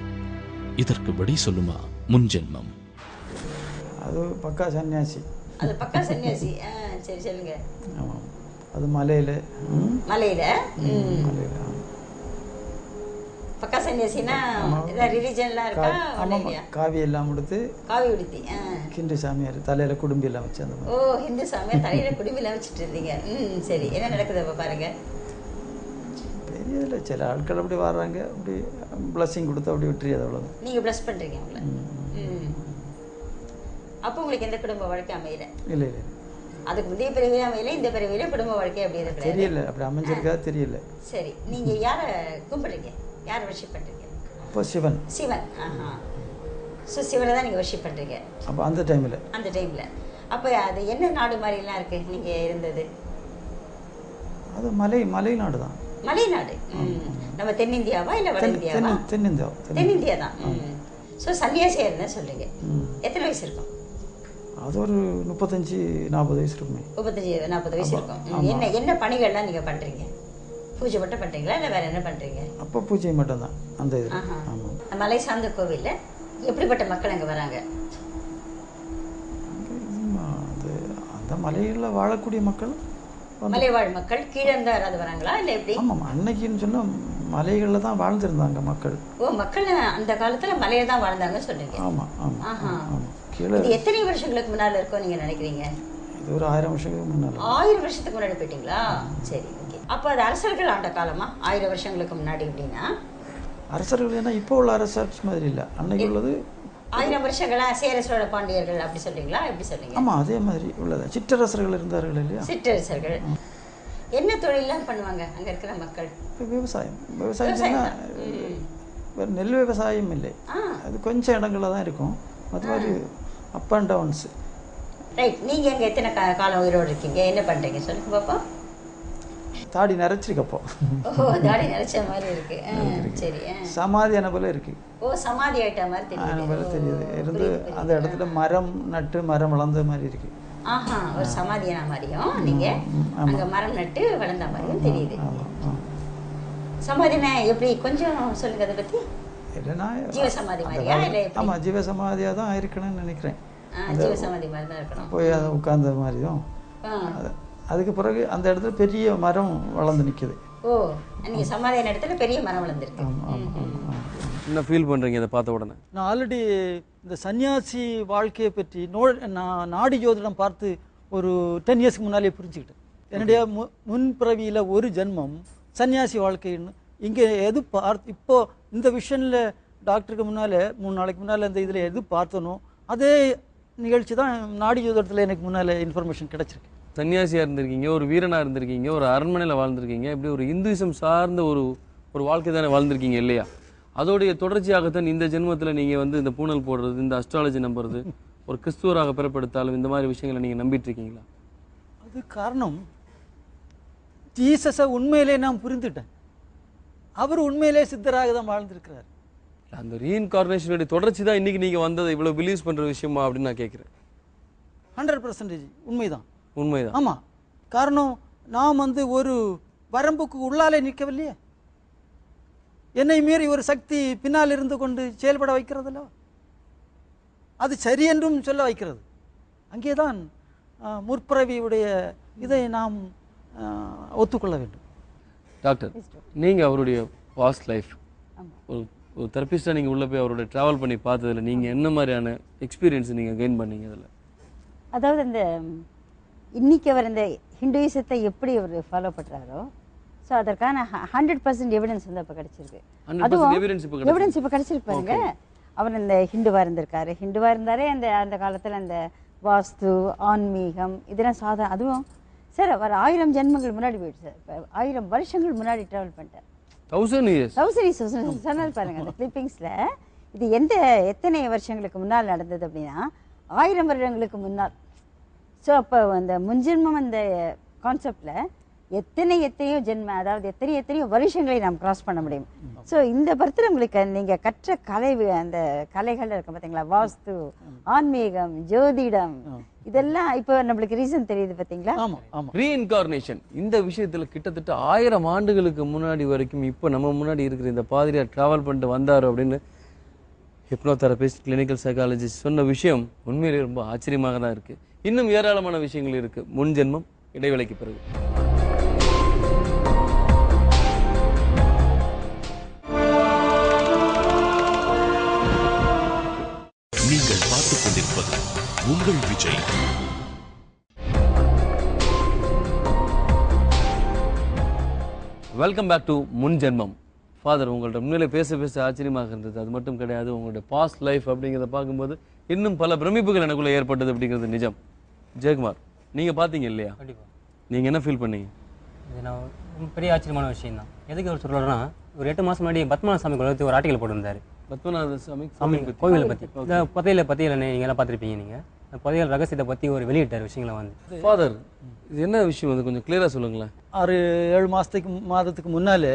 இதற்கு விடை சொல்லுமா முன்ஜென்மம்? அது பக்கா சன்னியாசி. அது பக்கா சன்னியாசி. சரி, சொல்லுங்க. ஆமாம், அது மலையில் பக்கா சன்னியாசினா ரிலிஜன்லாம் இருக்கா? ஆமாம், காவி எல்லாம் கொடுத்து காவி உடுத்தி ஹிந்து சாமியார் தலையில குடும்பி எல்லாம் வச்சு அந்த மாதிரி. ஓ, ஹிந்து சாமியார் தலையில குடும்பி எல்லாம் வச்சுட்டு இருந்தீங்க. சரி, என்ன நடக்குது அப்ப பாருங்க. பெரியதில்லை, சில ஆட்கள் அப்படி வர்றாங்க, அப்படி பிளஸ்ஸிங் கொடுத்து அப்படி விட்டுறியது, அவ்வளோதான். நீங்க பிளஸ் பண்றீங்க உங்களை. அப்போ உங்களுக்கு எந்த குடும்ப வாழ்க்கை அமையல? இல்லை இல்லை, அதுக்கு முந்தைய பிறவியில அமையல, இந்த பிறவியில குடும்ப வாழ்க்கை அப்படி இருக்கு. தெரியல, அப்படி அமைஞ்சிருக்கா தெரியல. சரி, நீங்க யாரை கும்பிடுறீங்க? யாரை வர்ஷிப் பண்றீங்க? அப்போ சிவன். சிவன். ஸோ சிவனை தான் நீங்கள் வர்ஷிப் பண்ணுறீங்க அப்போ அந்த டைமில். அப்போ அது என்ன நாடு மாதிரிலாம் இருக்குது நீங்கள் இருந்தது? அது மலை நாடு தான். மலை நாடு. நம்ம தென்னிந்தியாவா இல்லை வட இந்தியாவா? தென்னிந்தியா தான். ஸோ சன்னியாசியாக இருந்தேன் சொல்கிறீங்க. எத்தனை வயசு இருக்கும்? அது ஒரு 35-40 வயசு இருக்குமே. 35-40 வயசு இருக்கும். என்ன பணிகள்லாம் நீங்கள் பண்ணுறீங்க? பூஜை மட்டும் பண்ணுறீங்களா இல்லை வேறு என்ன பண்ணுறீங்க? அப்போ பூஜை மட்டும்தான் அந்த இது. ஆமாம். மலை சார்ந்த கோவிலில் எப்படிப்பட்ட மக்கள் அங்கே வராங்க? அது அந்த மலையில் வாழக்கூடிய மக்கள், மலைவாழ் மக்கள் கீழே இருந்தால் யாராவது வராங்களா இல்லை எப்படி? ஆமாம், அன்னைக்குன்னு சொன்னால் மலைகளில் தான் வாழ்ந்துருந்தாங்க மக்கள். ஓ, மக்கள் அந்த காலத்தில் மலையில் தான் வாழ்ந்தாங்கன்னு சொல்கிறீங்க? ஆமாம் ஆமாம் ஆமாம். கீழே இது எத்தனை வருஷங்களுக்கு முன்னால் இருக்கும் நீங்கள் நினைக்கிறீங்க? இது ஒரு 1000 வருஷங்களுக்கு முன்னால். 1000 வருஷத்துக்கு முன்னாடி போயிட்டீங்களா? சரி, ஓகே. அப்போ அது அரசர்கள் ஆண்ட காலமா 1000 வருஷங்களுக்கு முன்னாடி? அப்படின்னா அரசர்கள் ஏன்னா இப்போ உள்ள அரசர் மாதிரி இல்லை, அன்னைக்கு உள்ளது 1000 வருஷங்களா சேர சோழ பாண்டியர்கள் அப்படி சொல்றீங்களா? எப்படி சொல்றீங்க? ஆமாம், அதே மாதிரி உள்ளது. சிற்றரசர்கள் இருந்தார்கள் இல்லையா? சிற்றரசர்கள் என்ன தொழிலாம் பண்ணுவாங்க அங்கே இருக்கிற மக்கள்? விவசாயம். நெல் விவசாயம் இல்லை, அது கொஞ்சம் இடங்களில் தான் இருக்கும். அது மாதிரி அப் அண்ட் டவுன்ஸ். ரைட். நீங்கள் எங்கே எத்தனை காலம் உயிரோடு இருக்கீங்க? என்ன பண்ணுறீங்க சொல்லுங்க பாப்பா. தாடி நரைச்சிருக்கப்போ. ஓ, தாடி நரைச்ச மாதிரி இருக்கு. சரி. சமாதியான போல இருக்கு. ஓ, சமாதி ஆயிட்ட மாதிரி தெரியுது. இருந்து அந்த இடத்துல மரம் நட்டு மரம் வளர்ந்த மாதிரி இருக்கு. ஒரு சமாதியான மாதிரியும் நீங்க அங்க மரம் நட்டு வளர்ந்த மாதிரியும் தெரியுது. சமாதினா எப்படி கொஞ்சம் சொல்லுங்க அதை பத்தி. இல்லைன்னா ஜீவசமாதி மாதிரியா இல்லை ஆமாம் ஜீவசமாதியாக தான் இருக்கணும்னு நினைக்கிறேன். ஜீவசமாதி மாதிரி தான் இருக்கணும். போய் அதை உட்கார்ந்த மாதிரியும் அதுக்கு பிறகு அந்த இடத்துல பெரிய மரம் வளர்ந்து நிற்குது. ஓ, நீங்க சமாதியான இடத்துல பெரிய மரம் வளர்ந்துருக்கு. என்ன ஃபீல் பண்றீங்க இதை பார்த்த உடனே? நான் ஆல்ரெடி இந்த சன்னியாசி வாழ்க்கையை பற்றி நான் நாடி ஜோதிடம் பார்த்து ஒரு 10 இயர்ஸ்க்கு முன்னாலே புரிஞ்சுக்கிட்டேன். என்னுடைய முன்பிறவியில் ஒரு ஜென்மம் சன்னியாசி வாழ்க்கைன்னு இங்கே எது இப்போ இந்த விஷனில் டாக்டருக்கு முன்னால் 3 நாளைக்கு முன்னால் இந்த இதில் எது பார்த்தனோ அதே நிகழ்ச்சி தான் நாடி ஜோதிடத்தில் எனக்கு முன்னால் இன்ஃபர்மேஷன் கிடச்சிருக்கு. சன்னியாசியாக இருந்திருக்கீங்க, ஒரு வீரனாக இருந்திருக்கீங்க, ஒரு அரண்மனையில் வாழ்ந்திருக்கீங்க, இப்படி ஒரு இந்துயிசம் சார்ந்த ஒரு வாழ்க்கை தானே வாழ்ந்திருக்கீங்க இல்லையா? அதோடைய தொடர்ச்சியாகத்தான் இந்த ஜென்மத்தில் நீங்கள் வந்து இந்த பூனல் போடுறது, இந்த அஸ்ட்ராலஜி நம்புறது, ஒரு கிறிஸ்துவராக பிறப்படுத்தாலும் இந்த மாதிரி விஷயங்களை நீங்கள் நம்பிட்டு இருக்கீங்களா? அது காரணம் ஜீசஸை உண்மையிலே நான் புரிந்துட்டேன். அவர் உண்மையிலே சித்தராக தான் வாழ்ந்திருக்கிறார். அந்த ரீஇன்கார்னேஷனுடைய தொடர்ச்சி தான் இன்னைக்கு நீங்கள் வந்ததை இவ்வளோ பிலீவ் பண்ணுற விஷயமா அப்படின்னு நான் கேட்குறேன். 100% உண்மைதான். உண்மைதான். ஆமாம். காரணம் நாம் வந்து ஒரு வரம்புக்கு உள்ளாலே நிற்கவில்லையே. என்னை மீறி ஒரு சக்தி பின்னால் இருந்து கொண்டு செயல்பட வைக்கிறதில்ல, அது சரி என்றும் சொல்ல வைக்கிறது. அங்கேதான் முற்பிறவியுடைய இதை நாம் ஒத்துக்கொள்ள வேண்டும். டாக்டர், நீங்கள் அவருடைய பாஸ்ட் லைஃப் ஒரு தெரபிஸ்டாக நீங்கள் உள்ளே போய் அவரோட ட்ராவல் பண்ணி பார்த்ததில் நீங்கள் என்ன மாதிரியான எக்ஸ்பீரியன்ஸ் நீங்கள் கெயின் பண்ணீங்க? அதில் அதாவது இந்த இன்னைக்கு அவர் இந்த ஹிந்துயிசத்தை எப்படி அவர் ஃபாலோ பண்ணுறாரோ, ஸோ அதற்கான 100% எவிடன்ஸ் வந்து இப்போ கிடச்சிருக்கு. அதுவும் எவிடன்ஸ் இப்போ கிடச்சிருப்பாருங்க. அவர் இந்த ஹிந்துவாக இருந்தாரே அந்த காலத்தில் அந்த வாஸ்து ஆன்மீகம் இதெல்லாம் சாதம். அதுவும் சார் அவர் 1000 ஜென்மங்கள் முன்னாடி போயிடுச்சு சார். இப்போ 1000 வருஷங்கள் முன்னாடி ட்ராவல் பண்ணிட்டார். 1000 years சொன்னது பாருங்க அந்த கிளிப்பிங்ஸில். இது எத்தனை வருஷங்களுக்கு முன்னால் நடந்தது அப்படின்னா 1000 வருடங்களுக்கு முன்னால். ஸோ அப்போ அந்த முன்ஜென்மம் அந்த கான்செப்டில் எத்தனையோ ஜென்மம், அதாவது எத்தனையோ வருஷங்களை நாம் கிராஸ் பண்ண முடியும். ஸோ இந்த பர்த்தில் உங்களுக்கு நீங்கள் கற்ற அந்த கலைகள் இருக்கு பார்த்தீங்களா, வாஸ்து ஆன்மீகம் ஜோதிடம் இதெல்லாம் இப்போ நம்மளுக்கு ரீசன் தெரியுது பார்த்தீங்களா. ரீஇன்கார்னேஷன் இந்த விஷயத்தில் கிட்டத்தட்ட 1000 ஆண்டுகளுக்கு முன்னாடி வரைக்கும் இப்போ நம்ம முன்னாடி இருக்கிற இந்த பாதிரியார் ட்ராவல் பண்ணிட்டு வந்தார் அப்படின்னு ஹிப்னோதெரபிஸ்ட் கிளினிக்கல் சைக்காலஜிஸ்ட் சொன்ன விஷயம் உண்மையிலேயே ரொம்ப ஆச்சரியமாக தான் இருக்குது. இன்னும் ஏராளமான விஷயங்கள் இருக்குது. முன்ஜென்மம் இடைவேளைக்கு பிறகு. நீங்கள் பார்த்துக் கொண்டிருப்பது உங்கள் Vijay. Welcome back to Munjenmam. Father, உங்கள்ட்ட உண்மையிலே பேச ஆச்சரியமாக இருந்தது. அது மட்டும் கிடையாது, உங்களுடைய பாஸ்ட் லைஃப் அப்படிங்கிறத பார்க்கும்போது இன்னும் பல பிரமிப்புகள் எனக்குள்ளே ஏற்பட்டது அப்படிங்கிறது நிஜம். ஜெயக்குமார், நீங்கள் பார்த்தீங்க இல்லையா? கண்டிப்பாக. நீங்கள் என்ன ஃபீல் பண்ணீங்க? இது நான் பெரிய ஆச்சரியமான விஷயம் தான். எதுக்கு அவர் சொல்கிறேன்னா, ஒரு 8 மாதம் முன்னாடி பத்மநாப சாமி கோயிலுக்கு ஒரு ஆர்டிகல் போட்டிருந்தார். பத்மநாப சாமி கோவிலை பற்றி. இந்த பத்தியில் நீங்கள் எல்லாம் பார்த்துருப்பீங்க. நீங்கள் இந்த புதையல் ரகசியத்தை பற்றி ஒரு வெளியிட்டார் விஷயங்களை வந்து. ஃபாதர், இது என்ன விஷயம் வந்து கொஞ்சம் கிளியராக சொல்லுங்களேன். 6-7 மாதத்துக்கு முன்னாலே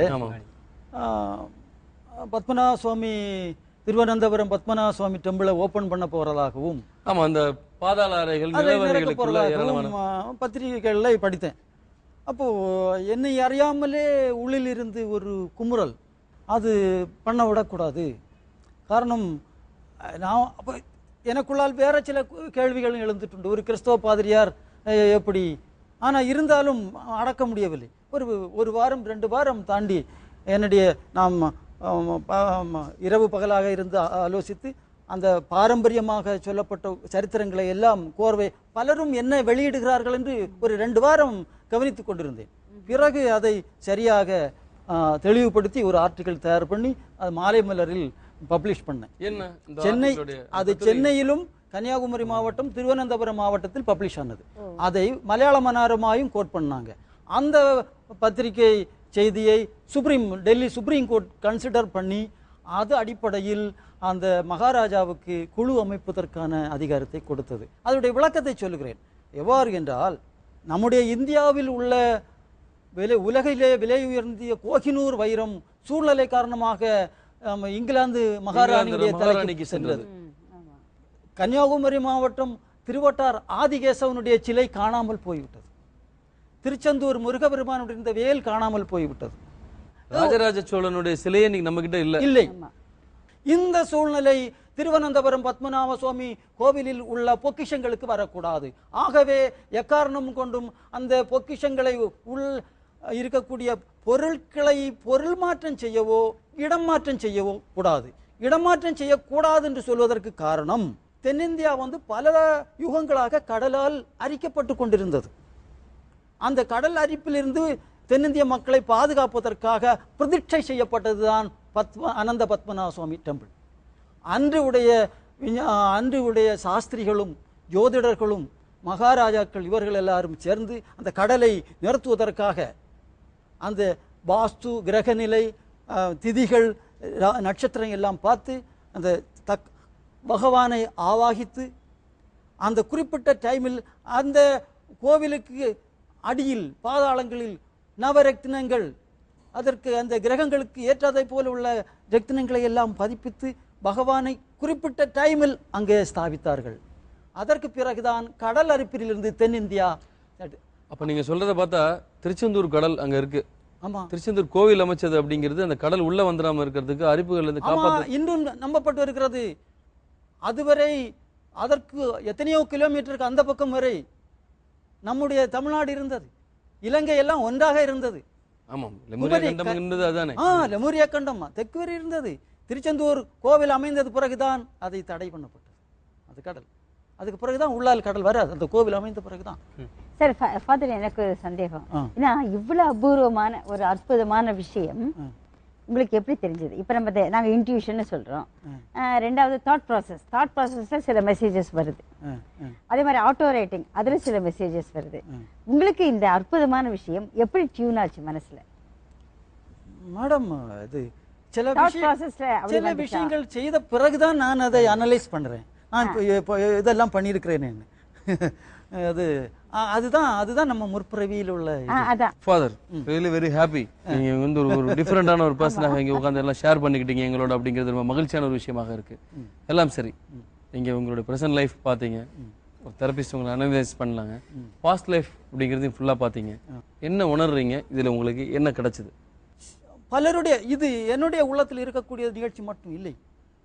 பத்மநாப சுவாமி திருவனந்தபுரம் பத்மநாப சுவாமி டெம்பிளை ஓப்பன் பண்ண போகிறதாகவும், ஆமாம், அந்த பாதாள அறைகள் பத்திரிகைகளில் படித்தேன். அப்போது என்னை அறியாமலே உள்ளில் இருந்து ஒரு குமுறல், அது பண்ண விடக்கூடாது. காரணம் நான் அப்போ எனக்குள்ளால் வேற சில கேள்விகள் எழுந்துட்டு, ஒரு கிறிஸ்தவ பாதிரியார் எப்படி, ஆனால் இருந்தாலும் அடக்க முடியவில்லை. ஒரு வாரம் 2 வாரம் தாண்டி என்னுடைய நாம் இரவு பகலாக இருந்து ஆலோசித்து அந்த பாரம்பரியமாக சொல்லப்பட்ட சரித்திரங்களை எல்லாம் கோர்வை பலரும் என்ன வெளியிடுகிறார்கள் என்று ஒரு 2 வாரம் கவனித்து கொண்டிருந்தேன். பிறகு அதை சரியாக தெளிவுபடுத்தி ஒரு ஆர்டிக்கல் தயார் பண்ணி அது மாலை மலரில் பப்ளிஷ் பண்ணேன். சென்னையிலும் கன்னியாகுமரி மாவட்டம் திருவனந்தபுரம் மாவட்டத்தில் பப்ளிஷ் ஆனது. அதை மலையாள மனோரமாயும் கோட் பண்ணாங்க. அந்த பத்திரிகை செய்தியை டெல்லி சுப்ரீம் கோர்ட் கன்சிடர் பண்ணி அது அடிப்படையில் அந்த மகாராஜாவுக்கு குழு அமைப்பதற்கான அதிகாரத்தை கொடுத்தது. அதனுடைய விளக்கத்தை சொல்லுகிறேன். எவ்வாறு என்றால், நம்முடைய இந்தியாவில் உள்ள உலகிலே விலை உயர்ந்திய கோஹினூர் வைரம் சூழ்நிலை காரணமாக இங்கிலாந்து மகாராணியுடைய தலைக்கு சென்றது. கன்னியாகுமரி மாவட்டம் திருவட்டார் ஆதிகேசவனுடைய சிலை காணாமல் போய்விட்டது. திருச்செந்தூர் முருகபெருமானுடைய இந்த வேல் காணாமல் போய்விட்டது. ராஜராஜ சோழனுடைய சிலையை நம்ம கிட்ட இல்லை. இந்த சூழ்நிலை திருவனந்தபுரம் பத்மநாப சுவாமி கோவிலில் உள்ள பொக்கிஷங்களுக்கு வரக்கூடாது. ஆகவே எக்காரணம் கொண்டும் அந்த பொக்கிஷங்களை உள் இருக்கக்கூடிய பொருட்களை பொருள் மாற்றம் செய்யவோ இடம் மாற்றம் செய்யவோ கூடாது. இடமாற்றம் செய்யக்கூடாது என்று சொல்வதற்கு காரணம், தென்னிந்தியா பல யுகங்களாக கடலால் அரிக்கப்பட்டு கொண்டிருந்தது. அந்த கடல் அரிப்பிலிருந்து தென்னிந்திய மக்களை பாதுகாப்பதற்காக பிரதிஷ்டை செய்யப்பட்டதுதான் அனந்த பத்மநாப சுவாமி டெம்பிள். அன்றுடைய சாஸ்திரிகளும் ஜோதிடர்களும் மகாராஜாக்கள் இவர்கள் எல்லாரும் சேர்ந்து அந்த கடலை நிறுத்துவதற்காக அந்த வாஸ்து கிரகநிலை திதிகள் நட்சத்திரம் எல்லாம் பார்த்து அந்த பகவானை ஆவாகித்து அந்த குறிப்பிட்ட டைமில் அந்த கோவிலுக்கு அடியில் பாதாளங்களில் நவரத்தினங்கள் அதற்கு அந்த கிரகங்களுக்கு ஏற்றதை போல உள்ள ரத்தினங்களை எல்லாம் பதிப்பித்து பகவானை குறிப்பிட்ட டைமில் அங்கே ஸ்தாபித்தார்கள். அதற்கு பிறகுதான் கடல் அரிப்பிலிருந்து தென்னிந்தியா. அப்ப நீங்க சொல்றத பார்த்தா திருச்செந்தூர் கடல் அங்க இருக்கு. ஆமா, திருச்செந்தூர் கோவில் அமைச்சது அப்படிங்கிறது அந்த கடல் உள்ள வந்துடாம இருக்கிறதுக்கு அரிப்புகள் இருந்து காப்பாற்ற இன்றும் நம்பப்பட்டு இருக்கிறது. அதுவரை அதற்கு எத்தனையோ கிலோமீட்டருக்கு அந்த பக்கம் வரை நம்முடைய தமிழ்நாடு இருந்தது, இலங்கை எல்லாம் ஒன்றாக இருந்தது. ஆமாம், லெமுரியா கண்டம் இருந்தது. அதானே லெமுரியா கண்டம் தெற்கு வரை இருந்தது. திருச்செந்தூர் கோவில் அமைந்தது பிறகுதான் அதை தடை பண்ணப்பட்டது. அது கடல், அதுக்கு பிறகுதான் உள்ளால் கடல் வராது, அந்த கோவில் அமைந்த பிறகுதான். சார் ஃபாதர், எனக்கு ஒரு சந்தேகம். ஏன்னா இவ்வளவு அபூர்வமான ஒரு அற்புதமான விஷயம் உங்களுக்கு எப்படி தெரிஞ்சது? இப்போ நாங்கள் இன்ட்யூஷன் சொல்கிறோம். ரெண்டாவது தாட் ப்ராசஸில் சில மெசேஜஸ் வருது. அதே மாதிரி ஆட்டோ ரைட்டிங், அதில் சில மெசேஜஸ் வருது. உங்களுக்கு இந்த அற்புதமான விஷயம் எப்படி டியூன் ஆச்சு மனசில்? மேடம், இது சில விஷயங்கள் செய்த பிறகுதான் நான் அதை அனலைஸ் பண்ணுறேன். நான் இப்போ இதெல்லாம் பண்ணியிருக்கிறேன். அதுதான் நம்ம முற்பிறவியில் உள்ள. Father, really very happy. நீங்க ஒரு டிஃபரெண்டான ஒரு பர்சனாக இங்க உட்கார்ந்து எல்லாம் ஷேர் பண்ணிக்கிட்டீங்க எங்களோட, அப்படிங்கிறது ரொம்ப மகிழ்ச்சியான ஒரு விஷயமாக இருக்கு. எல்லாம் சரி, நீங்க உங்களோட பிரசன்ட் லைஃப் பார்த்தீங்க, ஒரு தெரபிஸ்ட் உங்களை அனலைஸ் பண்ணலாங்க. பாஸ்ட் லைஃப் அப்படிங்கிறது ஃபுல்லா பார்த்தீங்க. என்ன உணர்றீங்க? இதுல உங்களுக்கு என்ன கிடைச்சது? பலருடைய, இது என்னுடைய உள்ளத்தில் இருக்கக்கூடிய நிகழ்ச்சி மட்டும் இல்லை,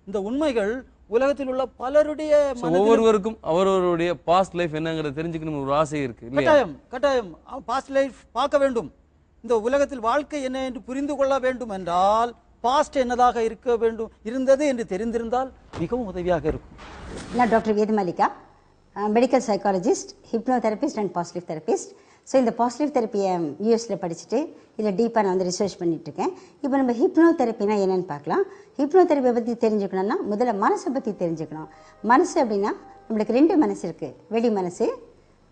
இந்த உண்மைகள் உலகத்தில் உள்ள பலருடைய ஒவ்வொருவருக்கும் அவரவருடைய பாஸ்ட் லைஃப் என்னங்கிறத தெரிஞ்சுக்கணும் ஒரு ஆசை இருக்கு. கட்டாயம் பாஸ்ட் லைஃப் பார்க்க வேண்டும். இந்த உலகத்தில் வாழ்க்கை என்ன என்று புரிந்து கொள்ள வேண்டும் என்றால் பாஸ்ட் என்னதாக இருக்க வேண்டும் இருந்தது என்று தெரிந்திருந்தால் மிகவும் உதவியாக இருக்கும். நான் doctor Vedamalika, medical psychologist, hypnotherapist and positive therapist. So இந்த பாசிட்டிவ் தெரப்பியை யூஎஸில் படிச்சுட்டு இதில் டீப்பாக நான் ரிசர்ச் பண்ணிகிட்ருக்கேன். இப்போ நம்ம ஹிப்னோதெரப்பினா என்னென்னு பார்க்கலாம். ஹிப்னோதெரப்பியை பற்றி தெரிஞ்சுக்கணும்னா முதல்ல மனசை பற்றி தெரிஞ்சுக்கணும். மனசு அப்படின்னா நம்மளுக்கு 2 மனசு இருக்குது. வெளி மனசு,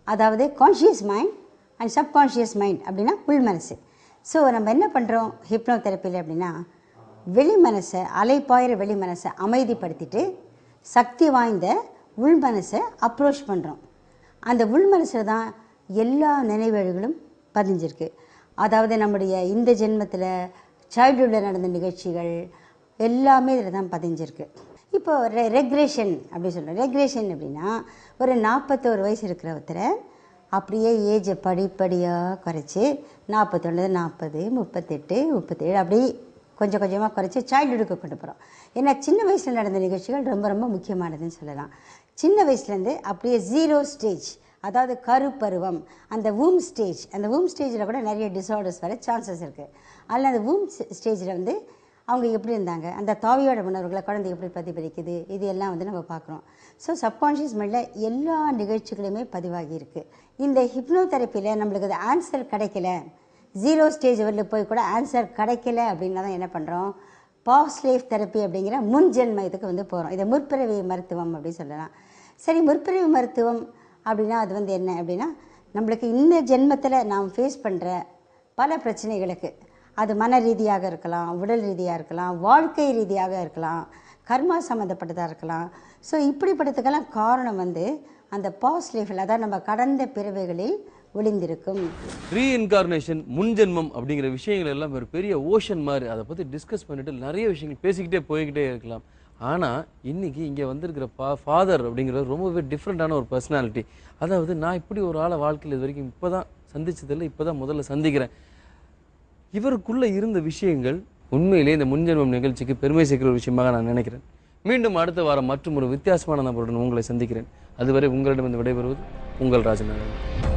அதாவது conscious mind, and subconscious mind அப்படின்னா உள் மனசு. ஸோ நம்ம என்ன பண்ணுறோம் ஹிப்னோதெரப்பியில் அப்படின்னா, வெளி மனசை, அலைப்பாயிற வெளி மனசை அமைதிப்படுத்திட்டு சக்தி வாய்ந்த உள் மனசை அப்ரோச் பண்ணுறோம். அந்த உள் மனசில் தான் எல்லா நினைவுகளும் பதிஞ்சிருக்கு. அதாவது நம்முடைய இந்த ஜென்மத்தில் சைல்டுஹுட்டில் நடந்த நிகழ்ச்சிகள் எல்லாமே இதில் தான் பதிஞ்சிருக்கு. இப்போ ரெக்ரேஷன் அப்படி சொல்கிறோம். ரெக்ரேஷன் அப்படின்னா ஒரு 41 வயசு இருக்கிற ஒருத்தரை அப்படியே ஏஜை படிப்படியாக குறைச்சி 41, 40, 38, 37 அப்படி கொஞ்சம் கொஞ்சமாக குறைச்சி சைல்டுஹுட்டுக்கு கொண்டு போகிறோம். ஏன்னா சின்ன வயசில் நடந்த நிகழ்ச்சிகள் ரொம்ப ரொம்ப முக்கியமானதுன்னு சொல்லலாம். சின்ன வயசுலேருந்து அப்படியே 0 ஸ்டேஜ், அதாவது கருப்பருவம், அந்த வூம் ஸ்டேஜ், அந்த வூம் ஸ்டேஜில் கூட நிறைய டிஸார்டர்ஸ் வர சான்சஸ் இருக்குது. அதில் அந்த வூம் ஸ்டேஜில் அவங்க எப்படி இருந்தாங்க, அந்த தாவியோட உணர்வுகளை குழந்தை எப்படி பிரதிபலிக்குது, இது எல்லாம் நம்ம பார்க்குறோம். ஸோ சப்கான்ஷியஸ் மைண்டில் எல்லா நிகழ்ச்சிகளுமே பதிவாகி இருக்குது. இந்த ஹிப்னோதெரப்பியில் நம்மளுக்கு அது ஆன்சர் கிடைக்கல, 0 ஸ்டேஜ் வரல போய் கூட ஆன்சர் கிடைக்கல அப்படின்னா தான் என்ன பண்ணுறோம், பாஸ்ட் லைஃப் தெரப்பி அப்படிங்கிற முன்ஜென்ம இதுக்கு போகிறோம். இதை முற்பிறவி மருத்துவம் அப்படின்னு சொல்லலாம். சரி, முற்பிறவி மருத்துவம் அப்படின்னா அது என்ன அப்படின்னா, நம்மளுக்கு இந்த ஜென்மத்தில் நாம் ஃபேஸ் பண்ணுற பல பிரச்சனைகளுக்கு, அது மன ரீதியாக இருக்கலாம், உடல் ரீதியாக இருக்கலாம், வாழ்க்கை ரீதியாக இருக்கலாம், கர்மா சம்மந்தப்பட்டதாக இருக்கலாம். ஸோ இப்படிப்பட்டதுக்கெல்லாம் காரணம் அந்த பாஸ்ட் லைஃப்பில், அதாவது நம்ம கடந்த பிறவைகளில் ஒளிந்திருக்கும். ரீஇன்கார்னேஷன், முன்ஜென்மம் அப்படிங்கிற விஷயங்கள் எல்லாம் ஒரு பெரிய ஓஷன் மாதிரி, அதை பற்றி டிஸ்கஸ் பண்ணிட்டு நிறைய விஷயங்கள் பேசிக்கிட்டே போய்கிட்டே இருக்கலாம். ஆனால் இன்னைக்கு இங்கே வந்திருக்கிற ஃபாதர் அப்படிங்கிறது ரொம்பவே டிஃப்ரெண்ட்டான ஒரு பர்சனாலிட்டி. அதாவது நான் இப்படி ஒரு ஆளை வாழ்க்கையில் இது வரைக்கும் இப்போ தான் சந்திச்சதில்லை, இப்போ தான் முதல்ல சந்திக்கிறேன். இவருக்குள்ளே இருந்த விஷயங்கள் உண்மையிலே இந்த முன்ஜென்மம் நிகழ்ச்சிக்கு பெருமை சேர்க்கிற ஒரு விஷயமாக நான் நினைக்கிறேன். மீண்டும் அடுத்த வாரம் மற்றும் ஒரு வித்தியாசமான நபருடன் உங்களை சந்திக்கிறேன். அதுவரை உங்களிடம் விடைபெறுவது உங்கள் ராஜநாராயணன்.